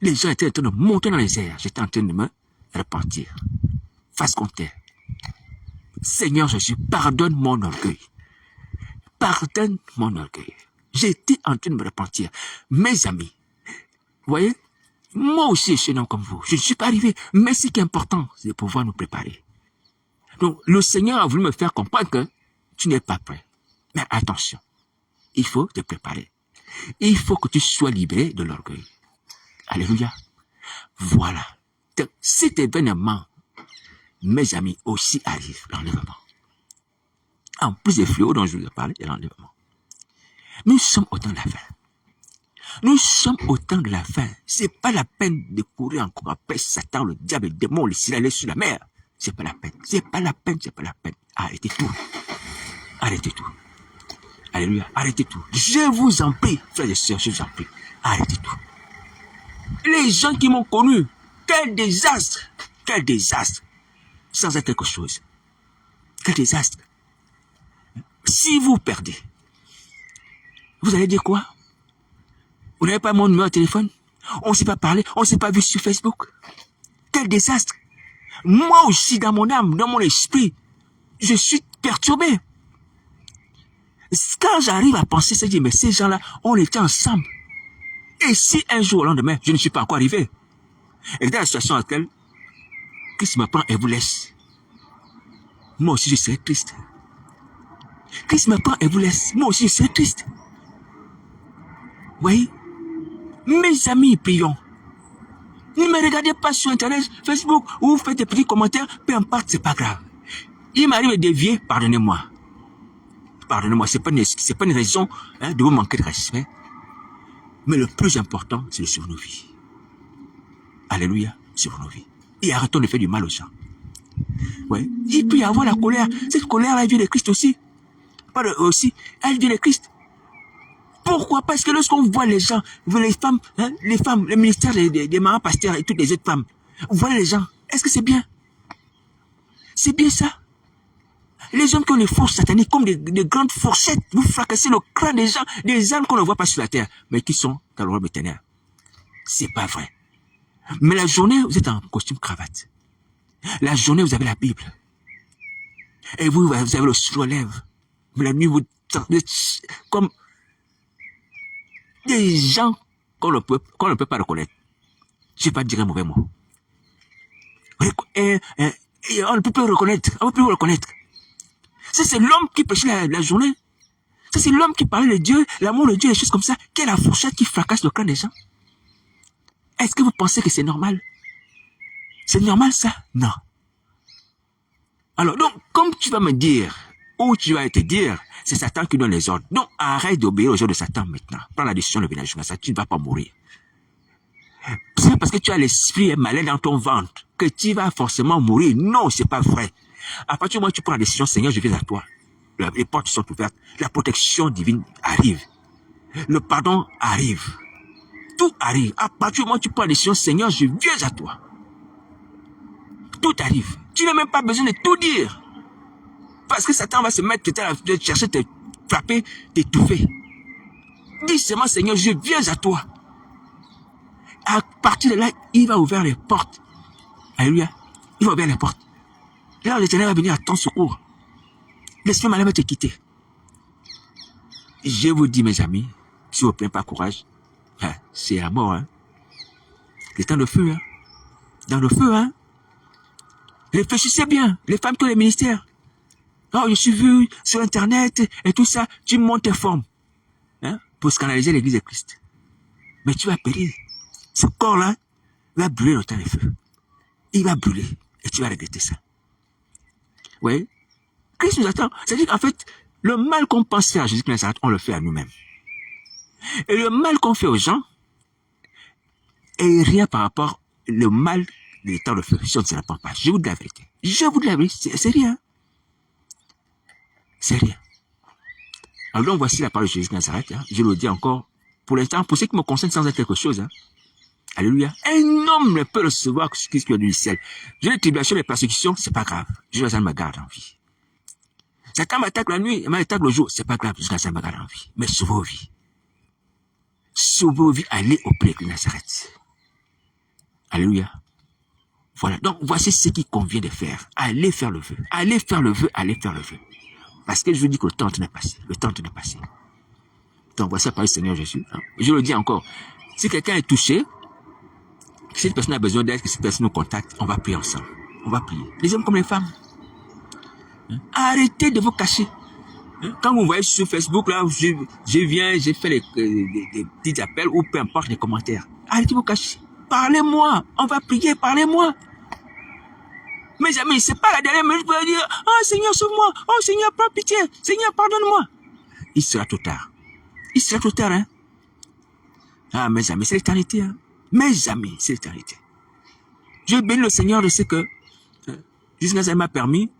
les gens étaient en train de monter dans les airs, j'étais en train de me repentir. Face contre terre. Seigneur Jésus, pardonne mon orgueil. Pardonne mon orgueil. J'étais en train de me repentir. Mes amis, vous voyez, moi aussi je suis un homme comme vous. Je ne suis pas arrivé. Mais ce qui est important, c'est de pouvoir nous préparer. Donc, le Seigneur a voulu me faire comprendre que tu n'es pas prêt. Mais attention, il faut te préparer. Il faut que tu sois libéré de l'orgueil. Alléluia. Voilà. Donc, cet événement, mes amis, aussi arrive l'enlèvement. En plus des fléaux dont je vous ai parlé, il y a l'enlèvement. Nous sommes au temps de la fin. Nous sommes au temps de la fin. C'est pas la peine de courir encore après Satan, le diable, le démon, le ciel, aller sur la mer. C'est pas la peine. C'est pas la peine, c'est pas la peine. Arrêtez tout. Arrêtez tout. Alléluia. Arrêtez tout. Je vous en prie, frères et sœurs, je vous en prie. Arrêtez tout. Les gens qui m'ont connu, quel désastre. Quel désastre. Sans être quelque chose. Quel désastre. Si vous perdez, vous allez dire quoi? Vous n'avez pas mon numéro de téléphone? On ne s'est pas parlé, on ne s'est pas vu sur Facebook. Quel désastre. Moi aussi, dans mon âme, dans mon esprit, je suis perturbé. Quand j'arrive à penser, je dis, mais ces gens-là, on était ensemble. Et si un jour au lendemain, je ne suis pas encore arrivé, et dans la situation à laquelle Christ me prend et vous laisse, moi aussi je serai triste. Christ me prend et vous laisse, moi aussi je serai triste. Oui, mes amis, prions. Ne me regardez pas sur Internet, Facebook, où vous faites des petits commentaires, peu importe, c'est pas grave. Il m'arrive de dévier, pardonnez-moi. Pardonnez-moi, c'est pas une raison de vous manquer de respect. Mais le plus important, c'est de sauver nos vies. Alléluia, sauver nos vies. Et arrêtons de faire du mal aux gens. Ouais. Il peut y avoir la colère. Cette colère-là, elle vient de Christ aussi. Aussi, elle vient de Christ. Pourquoi? Parce que lorsqu'on voit les gens, les femmes, le ministère des marins pasteurs et toutes les autres femmes, vous voyez les gens, est-ce que c'est bien? C'est bien ça? Les hommes qui ont les fourches sataniques comme des grandes fourchettes, vous fracassez le crâne des gens, des âmes qu'on ne voit pas sur la terre, mais qui sont dans le royaume éternel. C'est pas vrai. Mais la journée, vous êtes en costume cravate. La journée, vous avez la Bible. Et vous avez le sourire aux lèvres. Mais la nuit, vous comme des gens qu'on ne peut pas reconnaître. Je ne vais pas dire un mauvais mot. On ne peut plus reconnaître. On ne peut plus reconnaître. Ça, c'est l'homme qui prêchait la journée. Ça, c'est l'homme qui parlait de Dieu, l'amour de Dieu, des choses comme ça. Quelle est la fourchette qui fracasse le crâne des gens? Est-ce que vous pensez que c'est normal? C'est normal, ça? Non. Alors, donc, comme tu vas me dire, ou tu vas te dire, c'est Satan qui donne les ordres. Donc, arrête d'obéir aux ordres de Satan maintenant. Prends la décision de venir à ça, tu ne vas pas mourir. C'est parce que tu as l'esprit malin dans ton ventre que tu vas forcément mourir. Non, c'est pas vrai. À partir du moment où tu prends la décision, Seigneur, je viens à toi. Les portes sont ouvertes. La protection divine arrive. Le pardon arrive. Tout arrive. À partir du moment où tu prends la décision, Seigneur, je viens à toi. Tout arrive. Tu n'as même pas besoin de tout dire. Parce que Satan va se mettre de chercher, te frapper, t'étouffer. Dis seulement, Seigneur, je viens à toi. À partir de là, il va ouvrir les portes. Alléluia. Il va ouvrir les portes. Là, l'Éternel va venir à ton secours. L'esprit malin va te quitter. Je vous dis, mes amis, si vous ne prenez pas courage, c'est la mort. Hein. C'est dans le feu. Hein. Dans le feu. Hein. Réfléchissez bien. Les femmes qui ont les ministères. Oh, je suis vu sur Internet et tout ça. Tu montes tes formes. Hein, pour scandaliser l'église de Christ. Mais tu vas périr. Ce corps-là va brûler dans le feu. Il va brûler. Et tu vas regretter ça. Oui. Christ nous attend. C'est-à-dire qu'en fait, le mal qu'on pense faire à Jésus de Nazareth, on le fait à nous-mêmes. Et le mal qu'on fait aux gens est rien par rapport au mal de temps de feu, si on ne se répand pas. Je vous dis la vérité. Je vous dis la vérité. C'est rien. C'est rien. Alors donc, voici la parole de Jésus de Nazareth. Hein. Je le dis encore, pour l'instant, pour ceux qui me concernent sans être quelque chose. Hein. Alléluia. Un homme ne peut recevoir ce qui est du ciel. J'ai les tribulations, les persécutions, c'est pas grave. Jusqu'à me garde en vie. Satan m'attaque la nuit, il m'attaque le jour, c'est pas grave, jusqu'à ça me garde en vie. Mais sauvez vos vies. Sauvez vos vies, allez auprès de Nazareth. Alléluia. Voilà. Donc, voici ce qu'il convient de faire. Allez faire le vœu. Allez faire le vœu, allez faire le vœu. Parce que je vous dis que le temps est passé. Le temps est passé. Donc, voici la parole du Seigneur Jésus. Je le dis encore. Si quelqu'un est touché, si cette personne a besoin d'aide, que cette personne nous contacte, on va prier ensemble. On va prier. Les hommes comme les femmes. Arrêtez de vous cacher. Quand vous voyez sur Facebook, là, je viens, j'ai fait des petits appels ou peu importe les commentaires. Arrêtez de vous cacher. Parlez-moi. On va prier, parlez-moi. Mes amis, c'est pas la dernière minute pour dire, oh Seigneur, sauve-moi. Oh Seigneur, prends pitié. Seigneur, pardonne-moi. Il sera trop tard. Il sera trop tard, hein. Ah, mes amis, c'est l'éternité. Hein. Mes amis, c'est l'éternité. Je bénis le Seigneur de ce que jusqu'à ça m'a permis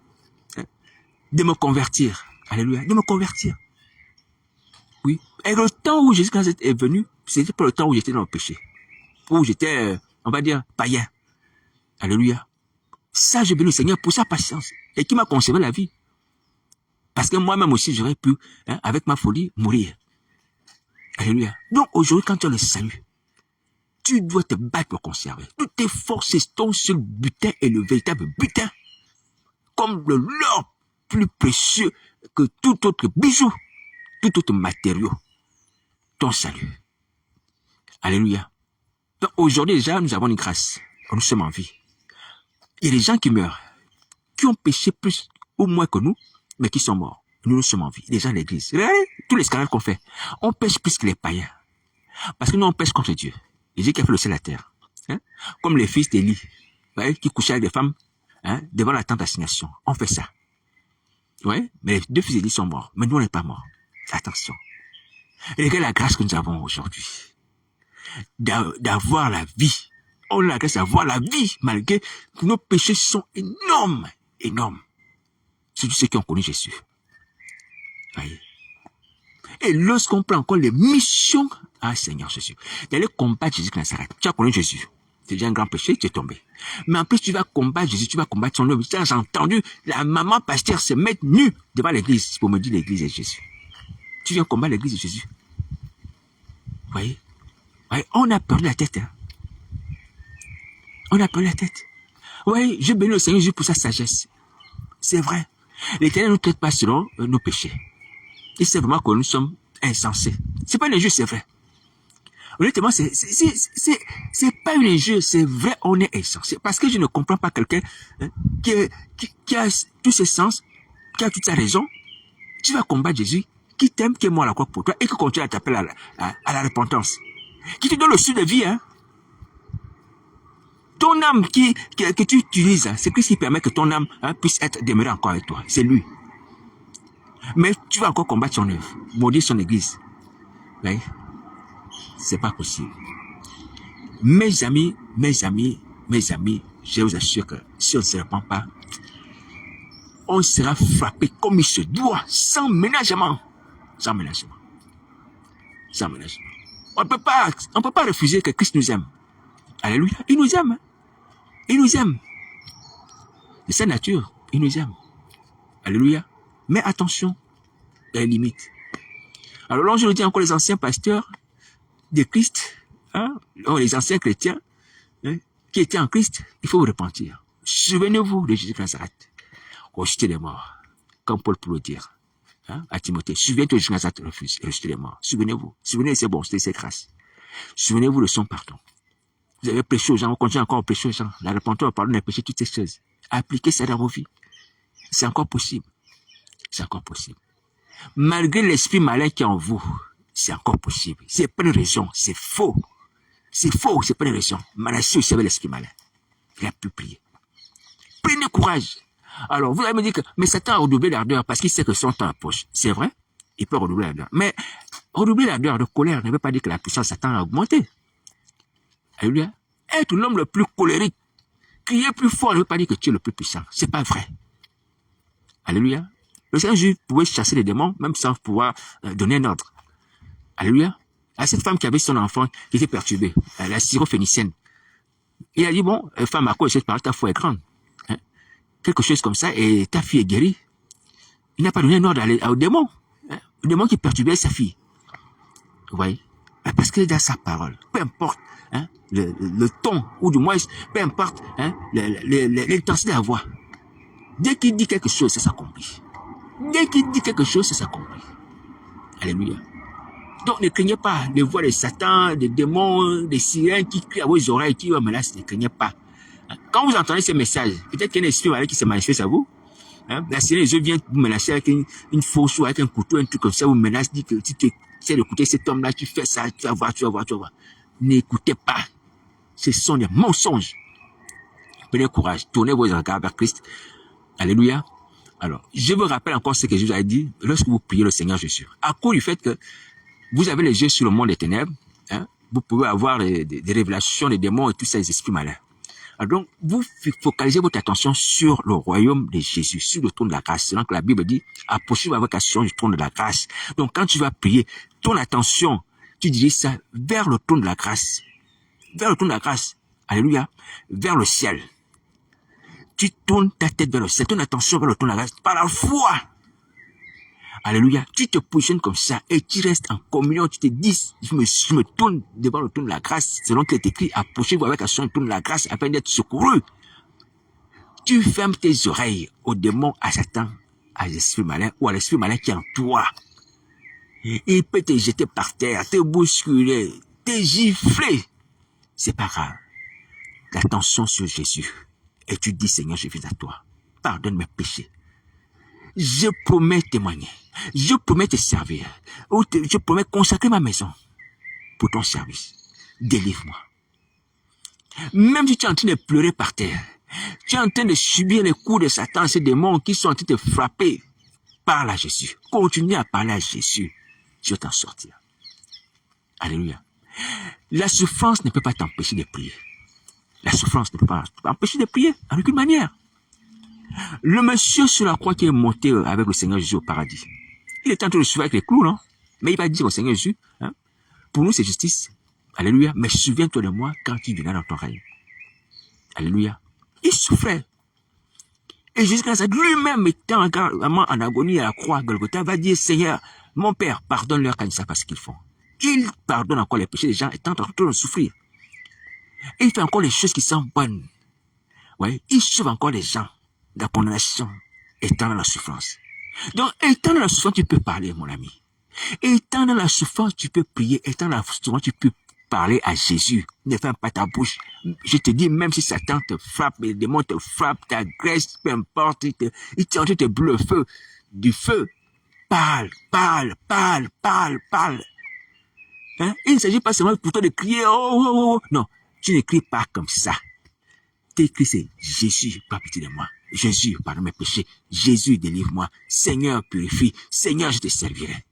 de me convertir. Alléluia. De me convertir. Oui. Et le temps où Jésus est venu, c'était pas le temps où j'étais dans le péché. Où j'étais, on va dire, païen. Alléluia. Ça, je bénis le Seigneur pour sa patience. Et qui m'a conservé la vie. Parce que moi-même aussi, j'aurais pu, avec ma folie, mourir. Alléluia. Donc aujourd'hui, quand tu as le salut, tu dois te battre pour conserver. Toutes tes forces sont sur le butin et le véritable butin. Comme le l'or plus précieux que tout autre bijou, tout autre matériau. Ton salut. Alléluia. Donc aujourd'hui déjà, nous avons une grâce. Nous sommes en vie. Il y a des gens qui meurent, qui ont péché plus ou moins que nous, mais qui sont morts. Nous sommes en vie. Les gens de l'église. Regardez tous les scandales qu'on fait. On pêche plus que les païens. Parce que nous, on pêche contre Dieu. Et Dieu qui a fait le ciel et la terre. Hein? Comme les fils d'Élie, qui couchaient avec des femmes devant la tente d'assignation. On fait ça. Ouais? Mais les deux fils d'Élie sont morts. Mais nous, on n'est pas morts. Attention. Et regardez la grâce que nous avons aujourd'hui. D'avoir la vie. On a la grâce d'avoir la vie, malgré que nos péchés sont énormes. Énormes. C'est tous ceux qui ont connu Jésus. Voyez. Et lorsqu'on prend encore les missions, Seigneur Jésus, d'aller combattre Jésus de Nazareth. Tu as connu Jésus. C'est déjà un grand péché, tu es tombé. Mais en plus, tu vas combattre Jésus, tu vas combattre son œuvre. J'ai entendu la maman pasteur se mettre nue devant l'église pour me dire l'église est Jésus. Tu viens combattre l'église de Jésus. Voyez. Voyez, on a perdu la tête. Hein. On a perdu la tête. Oui, je bénis le Seigneur Jésus pour sa sagesse. C'est vrai. L'Éternel ne nous traite pas selon nos péchés. Il sait vraiment que nous sommes insensés. C'est pas une injure, c'est vrai. Honnêtement, c'est pas une injure, c'est vrai, on est insensé. Parce que je ne comprends pas quelqu'un qui a tous ses sens, qui a toute sa raison. Tu vas combattre Jésus, qui t'aime, qui est mort à la croix pour toi, et qui continue à t'appeler à la repentance. Qui te donne le sud de vie, hein. Ton âme que tu utilises, c'est Christ qui permet que ton âme puisse être demeurée encore avec toi. C'est lui. Mais tu vas encore combattre son œuvre, maudire son église. Oui. C'est pas possible. Mes amis, je vous assure que si on ne se répand pas, on sera frappé comme il se doit, sans ménagement. Sans ménagement. Sans ménagement. On ne peut pas refuser que Christ nous aime. Alléluia. Il nous aime. Il nous aime. De sa nature, il nous aime. Alléluia. Mais attention, il y a une limite. Alors là, je le dis encore les anciens pasteurs de Christ, les anciens chrétiens qui étaient en Christ, il faut vous repentir. Souvenez-vous de Jésus de Nazareth, ressuscité des morts, comme Paul peut le dire à Timothée. Souvenez-vous de Jésus de Nazareth, ressuscité des morts. Souvenez-vous. Souvenez de ses bontés, de ses grâces. Souvenez-vous de son pardon. Vous avez prêché aux gens, vous continuez encore à prêcher aux gens. La repentance, le pardon, les péchés, toutes ces choses. Appliquez ça dans vos vies. C'est encore possible. C'est encore possible. Malgré l'esprit malin qui est en vous, c'est encore possible. C'est pas une raison, c'est faux. C'est faux, c'est pas une raison. Manassé aussi avait l'esprit malin. Il a pu prier. Prenez courage. Alors, vous allez me dire que, mais Satan a redoublé l'ardeur parce qu'il sait que son temps approche. C'est vrai, il peut redoubler l'ardeur. Mais redoubler l'ardeur de colère ne veut pas dire que la puissance de Satan a augmenté. Alléluia. Être l'homme le plus colérique, crier plus fort ne veut pas dire que tu es le plus puissant. C'est pas vrai. Alléluia. Le Seigneur Jésus pouvait chasser les démons, même sans pouvoir donner un ordre. Alléluia. À cette femme qui avait son enfant, qui était perturbée, la syrophénicienne. Il a dit, bon, femme, à quoi cette parole, ta foi est grande. Hein? Quelque chose comme ça, et ta fille est guérie. Il n'a pas donné un ordre au démon. Hein? Le démon qui perturbait sa fille. Vous voyez? Parce qu'il est dans sa parole. Peu importe le ton, ou du moins, peu importe l'intensité de la voix. Dès qu'il dit quelque chose, ça s'accomplit. Dès qu'il dit quelque chose, ça s'accomplit. Alléluia. Donc ne craignez pas les voix de Satan, des démons, des sirènes qui crient à vos oreilles, qui vous menacent, ne craignez pas. Quand vous entendez ces messages, peut-être qu'il y a un esprit malin qui se manifeste à vous. La sirène des yeux vient vous menacer avec une fausse ou avec un couteau, un truc comme ça, vous menace, dit que si tu essaies d'écouter cet homme-là, tu fais ça, tu vas voir. N'écoutez pas. Ce sont des mensonges. Prenez courage, tournez vos regards vers Christ. Alléluia. Alors, je vous rappelle encore ce que Jésus a dit lorsque vous priez le Seigneur Jésus. À cause du fait que vous avez les yeux sur le monde des ténèbres, vous pouvez avoir des révélations des démons et tous ces esprits malins. Alors donc, vous focalisez votre attention sur le royaume de Jésus, sur le trône de la grâce. C'est donc que la Bible dit, approchez-vous avec attention du trône de la grâce. Donc, quand tu vas prier, ton attention, tu diriges ça vers le trône de la grâce. Vers le trône de la grâce. Alléluia. Vers le ciel. Tu tournes ta tête vers le ciel, ton attention vers le trône de la grâce, par la foi. Alléluia. Tu te positionnes comme ça et tu restes en communion. Tu te dis, je me tourne devant le trône de la grâce. Selon qu'il est écrit, approchez-vous avec attention du trône de la grâce afin d'être secouru. Tu fermes tes oreilles aux démons, à Satan, à l'esprit malin ou à l'esprit malin qui est en toi. Il peut te jeter par terre, te bousculer, te gifler. C'est pas grave. L'attention sur Jésus. Et tu dis, Seigneur, je viens à toi. Pardonne mes péchés. Je promets témoigner. Je promets te servir. Je promets consacrer ma maison pour ton service. Délivre-moi. Même si tu es en train de pleurer par terre, tu es en train de subir les coups de Satan, ces démons qui sont en train de te frapper, parle à Jésus. Continue à parler à Jésus. Je vais t'en sortir. Alléluia. La souffrance ne peut pas t'empêcher de prier. La souffrance ne peut pas t'empêcher de prier en aucune manière. Le monsieur sur la croix qui est monté avec le Seigneur Jésus au paradis, il est en train de suivre avec les clous, non? Mais il va dire au Seigneur Jésus, hein, pour nous c'est justice. Alléluia. Mais souviens-toi de moi quand tu viendras dans ton règne. Alléluia. Il souffrait. Et Jésus lui-même étant vraiment en agonie à la croix, Golgotha, va dire, Seigneur, mon Père, pardonne-leur quand ils ne savent pas ce qu'ils font. Il pardonne encore les péchés des gens étant en train de souffrir. Et il fait encore les choses qui sont bonnes. Ouais, il sauve encore les gens de la condamnation, étant dans la souffrance. Donc, étant dans la souffrance, tu peux parler, mon ami. Étant dans la souffrance, tu peux prier. Étant dans la souffrance, tu peux parler à Jésus. Ne ferme pas ta bouche. Je te dis, même si Satan te frappe, les démons te frappent, t'agressent, peu importe, il t'en te brûle le feu, du feu. Parle, parle, parle, parle, parle. Hein? Il ne s'agit pas seulement pour toi de crier, oh, oh, oh, oh. Non, tu ne cries pas comme ça. Tes cris, c'est Jésus, pas pitié de moi. Jésus, pardonne mes péchés. Jésus, délivre-moi. Seigneur, purifie. Seigneur, je te servirai.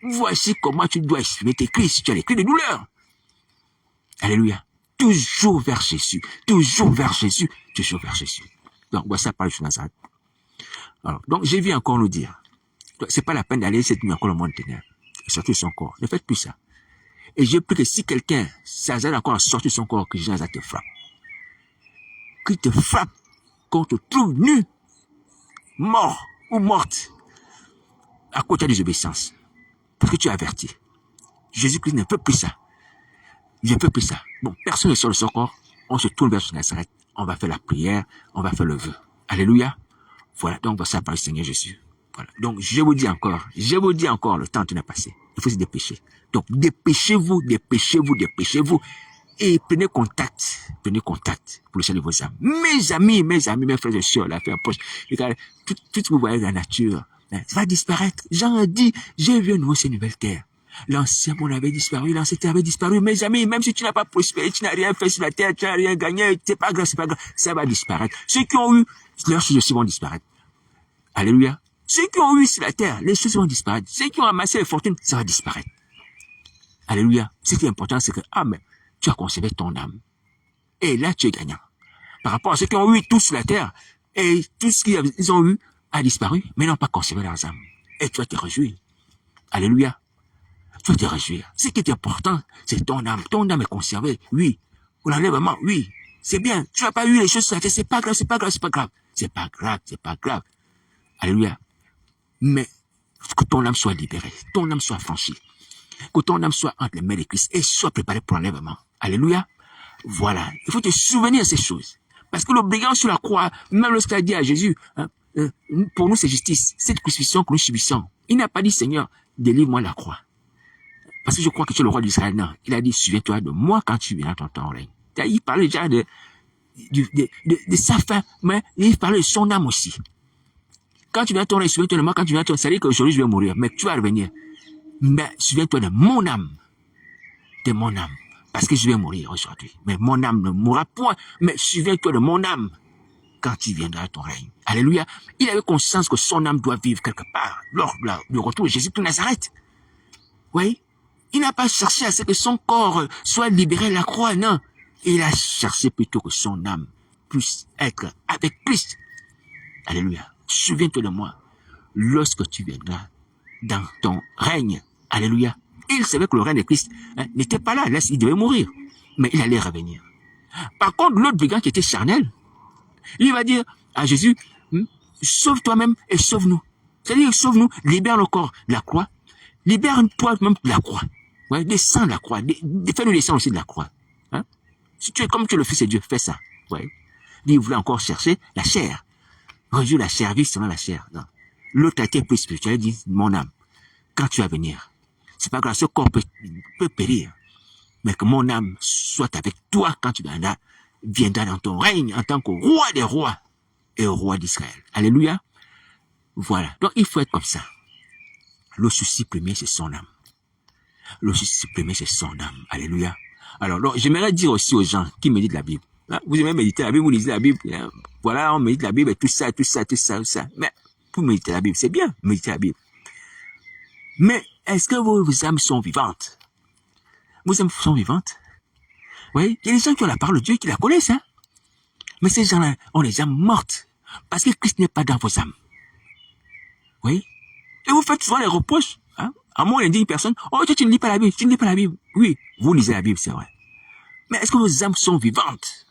Voici comment tu dois exprimer tes cris si tu as des cris de douleur. Alléluia. Toujours vers Jésus. Toujours vers Jésus. Toujours vers Jésus. Donc, voici la parole de Nazareth. Alors, donc, j'ai vu encore nous dire. C'est pas la peine d'aller cette nuit encore le monde ténèbres. Sortir son corps. Ne faites plus ça. Et j'ai pris que si quelqu'un s'azarde encore à sortir son corps, que Jésus te frappe. Qu'il te frappe, qu'on te trouve nu, mort ou morte, à cause de la désobéissance. Parce que tu es averti. Jésus-Christ ne peut plus ça. Il ne peut plus ça. Bon, personne ne sort de son corps. On se tourne vers Nazareth. On va faire la prière. On va faire le vœu. Alléluia. Voilà. Donc, on va s'appeler le Seigneur Jésus. Voilà. Donc, je vous dis encore, le temps est passé. Il faut se dépêcher. Donc, dépêchez-vous. Et prenez contact pour le salut de vos âmes. Mes amis, mes frères et sœurs, la faire proche. Regardez, tout ce que vous voyez dans la nature, ça va disparaître. Jean a dit, j'ai vu un nouveau ciel, une nouvelle terre. L'ancien monde avait disparu, l'ancien terre avait disparu. Mes amis, même si tu n'as pas prospéré, tu n'as rien fait sur la terre, tu n'as rien gagné, c'est pas grave, ça va disparaître. Ceux qui ont eu, leurs choses aussi vont disparaître. Alléluia. Ceux qui ont eu sur la terre, les choses vont disparaître. Ceux qui ont amassé les fortunes, ça va disparaître. Alléluia. Ce qui est important, c'est que, amen, tu as conservé ton âme. Et là, tu es gagnant. Par rapport à ceux qui ont eu tout sur la terre, et tout ce qu'ils ont eu a disparu, mais n'ont pas conservé leurs âmes. Et tu vas te réjouir. Alléluia. Tu vas te réjouir. Ce qui est important, c'est ton âme. Ton âme est conservée. Oui. Pour l'enlèvement, oui. C'est bien. Tu n'as pas eu les choses sur la terre. C'est pas grave. Alléluia. Mais que ton âme soit libérée. Ton âme soit franchie. Que ton âme soit entre les mains de Christ et soit préparée pour l'enlèvement. Alléluia. Voilà. Il faut te souvenir de ces choses. Parce que le brigand sur la croix, même lorsqu'il a dit à Jésus, hein, pour nous c'est justice, cette crucifixion que nous subissons. Il n'a pas dit, Seigneur, délivre-moi la croix. Parce que je crois que tu es le roi d'Israël. Non. Il a dit, souviens-toi de moi quand tu viendras dans ton règne. Il parlait déjà de sa fin, mais il parlait de son âme aussi. Quand tu viens dans ton règne, souviens-toi de moi quand tu viens dans ton règne. Ça dit qu'aujourd'hui je vais mourir, mais tu vas revenir. Mais souviens-toi de mon âme. De mon âme. Parce que je vais mourir aujourd'hui. Mais mon âme ne mourra point. Mais souviens-toi de mon âme quand tu viendras à ton règne. Alléluia. Il avait conscience que son âme doit vivre quelque part lors du retour de Jésus de Nazareth. Oui. Il n'a pas cherché à ce que son corps soit libéré de la croix, non. Il a cherché plutôt que son âme puisse être avec Christ. Alléluia. Souviens-toi de moi. Lorsque tu viendras dans ton règne, alléluia. Il savait que le règne de Christ n'était pas là, il devait mourir. Mais il allait revenir. Par contre, l'autre brigand qui était charnel, il va dire à Jésus, sauve toi-même et sauve-nous. C'est-à-dire, sauve-nous, libère le corps de la croix, libère toi-même de la croix. Ouais, descends de la croix, fais-nous descendre aussi de la croix. Hein? Si tu es comme tu es le Fils de Dieu, fais ça. Ouais. Il voulait encore chercher la chair. Rejoue la chair, vivre selon la chair. Non. L'autre a été plus spirituel, il dit, mon âme, quand tu vas venir, c'est pas grave, ce corps peut périr, mais que mon âme soit avec toi quand tu viendras dans ton règne en tant que roi des rois et roi d'Israël. Alléluia. Voilà. Donc, il faut être comme ça. Le souci premier, c'est son âme. Le souci premier, c'est son âme. Alléluia. Alors, j'aimerais dire aussi aux gens qui méditent la Bible. Hein, vous aimez méditer la Bible, vous lisez la Bible. Hein, voilà, on médite la Bible et tout ça, tout ça, tout ça, tout ça. Mais, pour méditer la Bible, c'est bien, méditer la Bible. Mais, est-ce que vos âmes sont vivantes? Vos âmes sont vivantes? Oui, il y a des gens qui ont la parole de Dieu, qui la connaissent, hein. Mais ces gens-là ont les âmes mortes. Parce que Christ n'est pas dans vos âmes. Oui. Et vous faites souvent les reproches, hein. À moins d'indigne personne, oh, tu ne lis pas la Bible, tu ne lis pas la Bible. Oui, vous lisez la Bible, c'est vrai. Mais est-ce que vos âmes sont vivantes?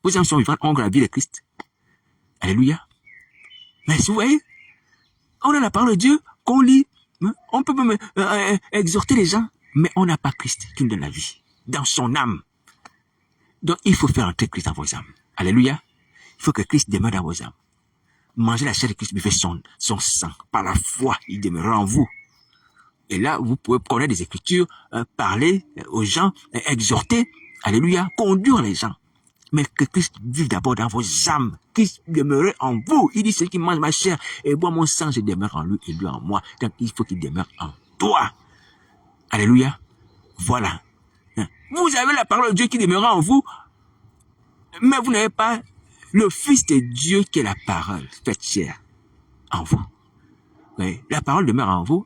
Vos âmes sont vivantes, ont la vie de Christ. Alléluia. Mais vous voyez, on a la parole de Dieu qu'on lit. Hein? On peut même exhorter les gens, mais on n'a pas Christ qui nous donne la vie. Dans son âme. Donc, il faut faire entrer Christ dans vos âmes. Alléluia. Il faut que Christ demeure dans vos âmes. Mangez la chair de Christ, buvez son sang. Par la foi, il demeurera en vous. Et là, vous pouvez connaître des Écritures, parler aux gens, exhorter, alléluia, conduire les gens. Mais que Christ vive d'abord dans vos âmes. Christ demeure en vous. Il dit, celui qui mange ma chair et boit mon sang, je demeure en lui et lui en moi. Donc, il faut qu'il demeure en toi. Alléluia. Voilà. Vous avez la parole de Dieu qui demeurera en vous, mais vous n'avez pas le Fils de Dieu qui est la parole faite chair en vous. Oui, la parole demeure en vous,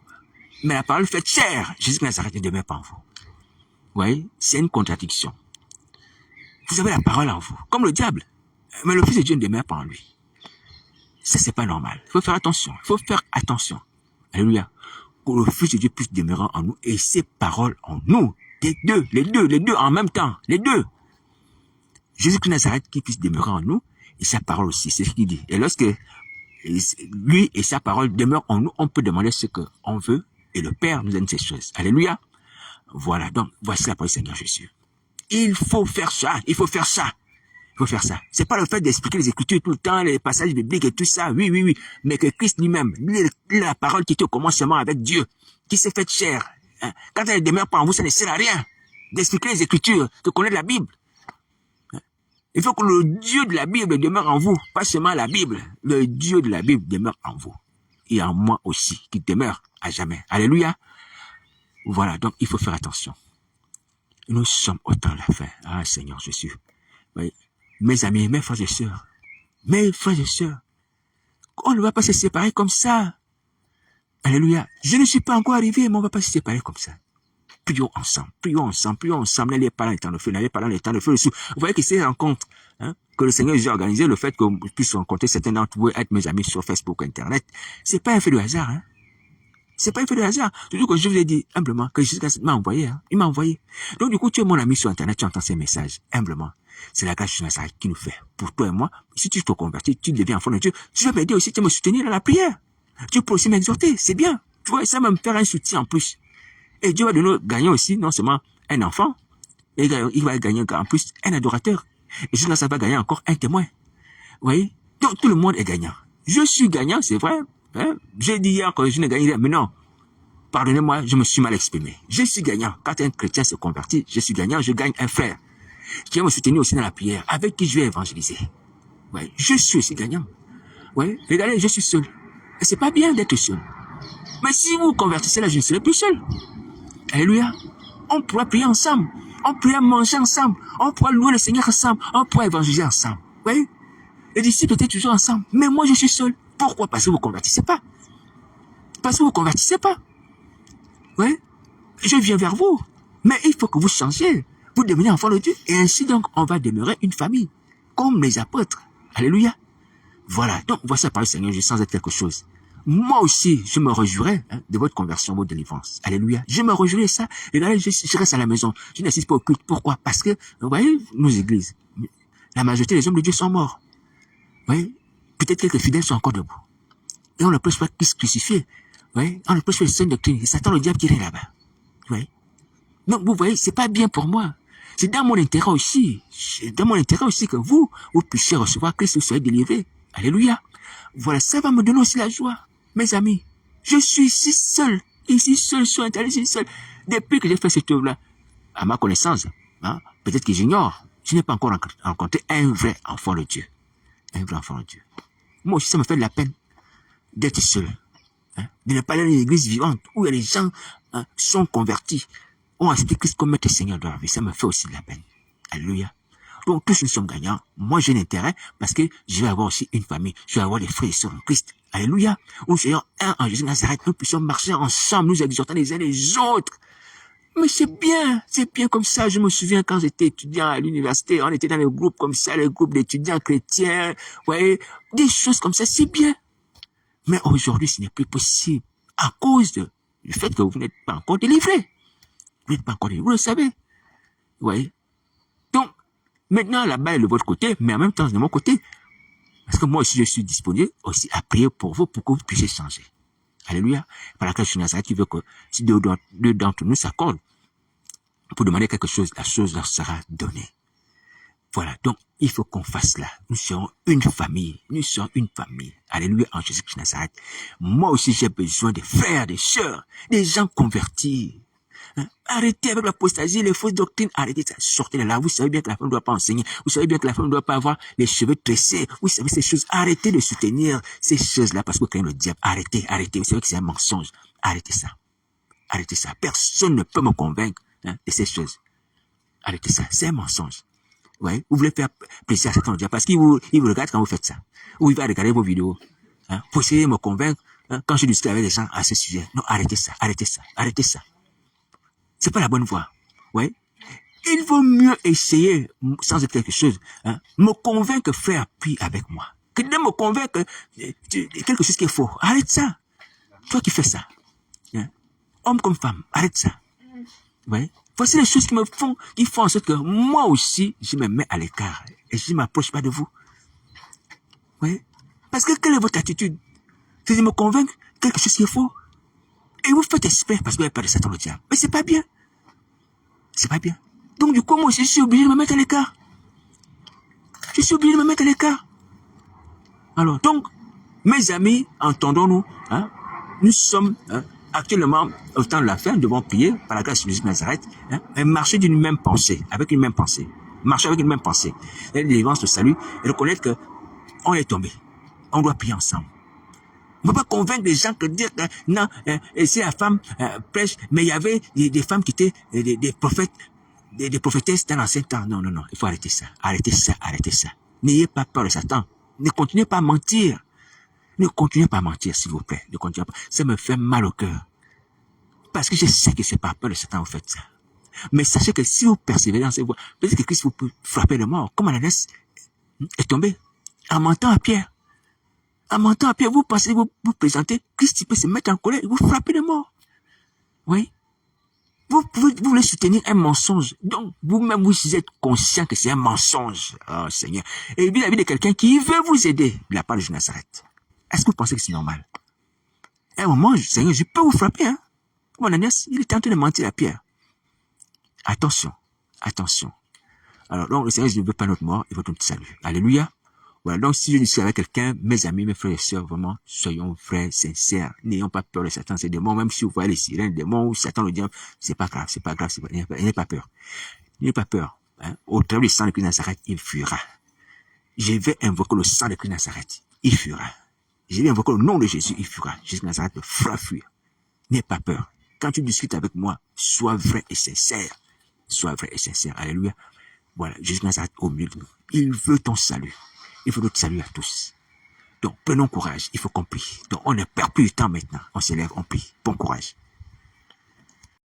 mais la parole faite chair, Jésus de Nazareth, ne demeure pas en vous. Oui, c'est une contradiction. Vous avez la parole en vous, comme le diable, mais le Fils de Dieu ne demeure pas en lui. Ça, c'est pas normal. Il faut faire attention. Il faut faire attention. Alléluia. Que le Fils de Dieu puisse demeurer en nous et ses paroles en nous. Les deux en même temps. Les deux. Jésus-Christ de Nazareth qui puisse demeurer en nous et sa parole aussi. C'est ce qu'il dit. Et lorsque lui et sa parole demeurent en nous, on peut demander ce qu'on veut et le Père nous donne ces choses. Alléluia. Voilà. Donc, voici la parole du Seigneur Jésus. Il faut faire ça. Il faut faire ça. Il faut faire ça. C'est pas le fait d'expliquer les Écritures tout le temps, les passages bibliques et tout ça. Oui, oui, oui. Mais que Christ lui-même, la parole qui était au commencement avec Dieu, qui s'est faite chair, hein, quand elle ne demeure pas en vous, ça ne sert à rien d'expliquer les Écritures, de connaître la Bible. Il faut que le Dieu de la Bible demeure en vous, pas seulement la Bible. Le Dieu de la Bible demeure en vous. Et en moi aussi, qui demeure à jamais. Alléluia. Voilà, donc il faut faire attention. Nous sommes au temps de la fin. Ah, Seigneur Jésus. Oui. Mes amis, mes frères et sœurs, on ne va pas se séparer comme ça. Alléluia. Je ne suis pas encore arrivé, mais on ne va pas se séparer comme ça. Prions ensemble. N'allez pas dans les temps de feu, n'allez pas dans les temps de feu. Vous voyez que ces rencontres, hein, que le Seigneur a organisé, le fait que je puisse rencontrer certains d'entre vous, être mes amis sur Facebook, Internet, c'est pas un fait de hasard, hein. C'est pas un fait de hasard. Surtout que je vous ai dit, humblement, que Jésus m'a envoyé, hein. Il m'a envoyé. Donc, du coup, tu es mon ami sur Internet, tu entends ces messages, humblement. C'est la grâce de Nazareth qui nous fait. Pour toi et moi, si tu te convertis, tu deviens enfant de Dieu, tu vas m'aider aussi, tu vas me soutenir dans la prière. Tu peux aussi m'exhorter, c'est bien. Tu vois, ça va me faire un soutien en plus. Et Dieu va nous gagner aussi, non seulement un enfant, et il va gagner en plus un adorateur. Et jusqu'à ça va gagner encore un témoin. Vous voyez? Donc, tout le monde est gagnant. Je suis gagnant, c'est vrai. Hein? J'ai dit hier que je ne gagnais rien, mais non. Pardonnez-moi, je me suis mal exprimé. Je suis gagnant. Quand un chrétien se convertit, je suis gagnant, je gagne un frère qui va me soutenir aussi dans la prière, avec qui je vais évangéliser. Ouais, je suis aussi gagnant. Ouais, regardez, je suis seul. Et c'est pas bien d'être seul. Mais si vous convertissez là, je ne serai plus seul. Alléluia. On pourra prier ensemble. On pourra manger ensemble. On pourra louer le Seigneur ensemble. On pourra évangéliser ensemble. Vous voyez? Les disciples étaient toujours ensemble. Mais moi, je suis seul. Pourquoi? Parce que vous ne convertissez pas. Parce que vous ne convertissez pas. Oui. je viens vers vous. Mais il faut que vous changiez. Vous devenez enfant de Dieu. Et ainsi donc, on va demeurer une famille. Comme les apôtres. Alléluia. Voilà. Donc, voici la parole du Seigneur. Je sens être quelque chose. Moi aussi, je me réjouirais de votre conversion, votre délivrance. Alléluia. Je me réjouirais de ça. Regardez, je reste à la maison. Je n'assiste pas au culte. Pourquoi? Parce que, vous voyez, nos églises, la majorité des hommes de Dieu sont morts. Vous voyez, peut-être quelques fidèles sont encore debout. Et on ne prêche pas Christ crucifié. Vous voyez, on ne prêche pas les saints doctrines. Et Satan, le diable qui est là-bas. Vous voyez. Donc, vous voyez, c'est pas bien pour moi. C'est dans mon intérêt aussi. C'est dans mon intérêt aussi que vous puissiez recevoir Christ, vous soyez délivrés. Alléluia. Voilà, ça va me donner aussi la joie. Mes amis, je suis ici seul sur Internet, ici seul. Depuis que j'ai fait cette œuvre-là, à ma connaissance, hein, peut-être que j'ignore, je n'ai pas encore rencontré un vrai enfant de Dieu. Un vrai enfant de Dieu. Moi aussi, ça me fait de la peine d'être seul. Hein, de ne pas aller dans une église vivante où les gens sont convertis, ont accepté Christ comme maître et Seigneur de leur vie. Ça me fait aussi de la peine. Alléluia. Donc, tous nous sommes gagnants. Moi, j'ai l'intérêt parce que je vais avoir aussi une famille. Je vais avoir des frères et sœurs en Christ. Alléluia. Nous soyons un en Jésus Nazareth. Nous puissions marcher ensemble, nous exhortant les uns les autres. Mais c'est bien comme ça. Je me souviens quand j'étais étudiant à l'université, on était dans les groupes comme ça, les groupes d'étudiants chrétiens. Vous voyez, des choses comme ça, c'est bien. Mais aujourd'hui, ce n'est plus possible à cause du fait que vous n'êtes pas encore délivrés. Vous n'êtes pas encore délivrés, vous le savez. Vous voyez. Donc, maintenant, la balle est de votre côté, mais en même temps, de mon côté. Parce que moi aussi, je suis disponible aussi à prier pour vous que vous puissiez changer. Alléluia. Par laquelle je suis Nazareth, tu veux que si deux d'entre nous s'accordent pour demander quelque chose, la chose leur sera donnée. Voilà. Donc, il faut qu'on fasse cela. Nous serons une famille. Nous serons une famille. Alléluia, en Jésus-Christ Nazareth. Moi aussi, j'ai besoin des frères, des sœurs, des gens convertis. Hein? Arrêtez avec l'apostasie, les fausses doctrines, arrêtez ça, sortez de là. Vous savez bien que la femme ne doit pas enseigner, vous savez bien que la femme ne doit pas avoir les cheveux tressés, vous savez ces choses, arrêtez de soutenir ces choses-là parce que vous craignez le diable, arrêtez, vous savez que c'est un mensonge, arrêtez ça, personne ne peut me convaincre de ces choses, arrêtez ça, c'est un mensonge. Ouais, vous voulez faire plaisir à Satan le diable parce qu'il vous regarde quand vous faites ça, ou il va regarder vos vidéos, pour essayer de me convaincre quand je discute avec les gens à ce sujet. Non, arrêtez ça. C'est pas la bonne voie. Ouais. Il vaut mieux essayer, sans être quelque chose, me convaincre que faire puis avec moi. Que de me convaincre quelque chose qui est faux. Arrête ça. Toi qui fais ça. Hein? Homme comme femme, arrête ça. Ouais. Voici les choses qui font en sorte que moi aussi, je me mets à l'écart. Et je ne m'approche pas de vous. Ouais. Parce que quelle est votre attitude? C'est de me convaincre quelque chose qui est faux. Et vous faites exprès parce que vous avez peur de Satan le diable. Mais c'est pas bien. C'est pas bien. Donc du coup, moi aussi, je suis obligé de me mettre à l'écart. Alors, donc, mes amis, entendons-nous, nous sommes actuellement, au temps de la fin, nous devons prier par la grâce de Jésus de Nazareth, et marcher d'une même pensée, avec une même pensée. Marcher avec une même pensée. La délivrance, le salut, et reconnaître que on est tombé. On doit prier ensemble. On ne peut pas convaincre les gens que dire que non, c'est la femme prêche, mais il y avait des femmes qui étaient des prophètes, des prophétesses dans l'ancien temps. Non, il faut arrêter ça. N'ayez pas peur de Satan. Ne continuez pas à mentir. S'il vous plaît. Ne continuez pas. Ça me fait mal au cœur. Parce que je sais que c'est par peur de Satan que vous faites ça. Mais sachez que si vous persévérez dans cette voie, peut-être que Christ vous peut frapper de mort, comme Ananias est tombé en mentant à Pierre. Vous pensez, vous présentez, Christ peut se mettre en colère et vous frapper de mort. Oui. Vous voulez soutenir un mensonge. Donc, vous-même, vous êtes conscient que c'est un mensonge. Oh, Seigneur. Et vis-à-vis de quelqu'un qui veut vous aider de la part de Nazareth. Est-ce que vous pensez que c'est normal? À un moment, Seigneur, je peux vous frapper, hein. Comme Ananias, il est en train de mentir à Pierre. Attention. Alors, donc, le Seigneur ne veut pas notre mort, il veut notre salut. Alléluia. Voilà, donc si je suis avec quelqu'un, mes amis, mes frères et sœurs, vraiment, soyons vrais, sincères, n'ayons pas peur de Satan, ces démons, même si vous voyez les sirènes, les démons, ou Satan le diable, c'est pas grave, n'ayez pas peur. Hein. Au travers du sang de Christ Nazareth, il fuira. Je vais invoquer le sang de Christ Nazareth, il fuira. Je vais invoquer le nom de Jésus, il fuira. Jésus Nazareth le fera fuir. N'aie pas peur. Quand tu discutes avec moi, sois vrai et sincère. Alléluia. Voilà, Jésus Nazareth au milieu de nous. Il veut ton salut. Il faut notre salut à tous. Donc, prenons courage. Il faut qu'on prie. Donc, on ne perd plus de temps maintenant. On s'élève, on prie. Bon courage.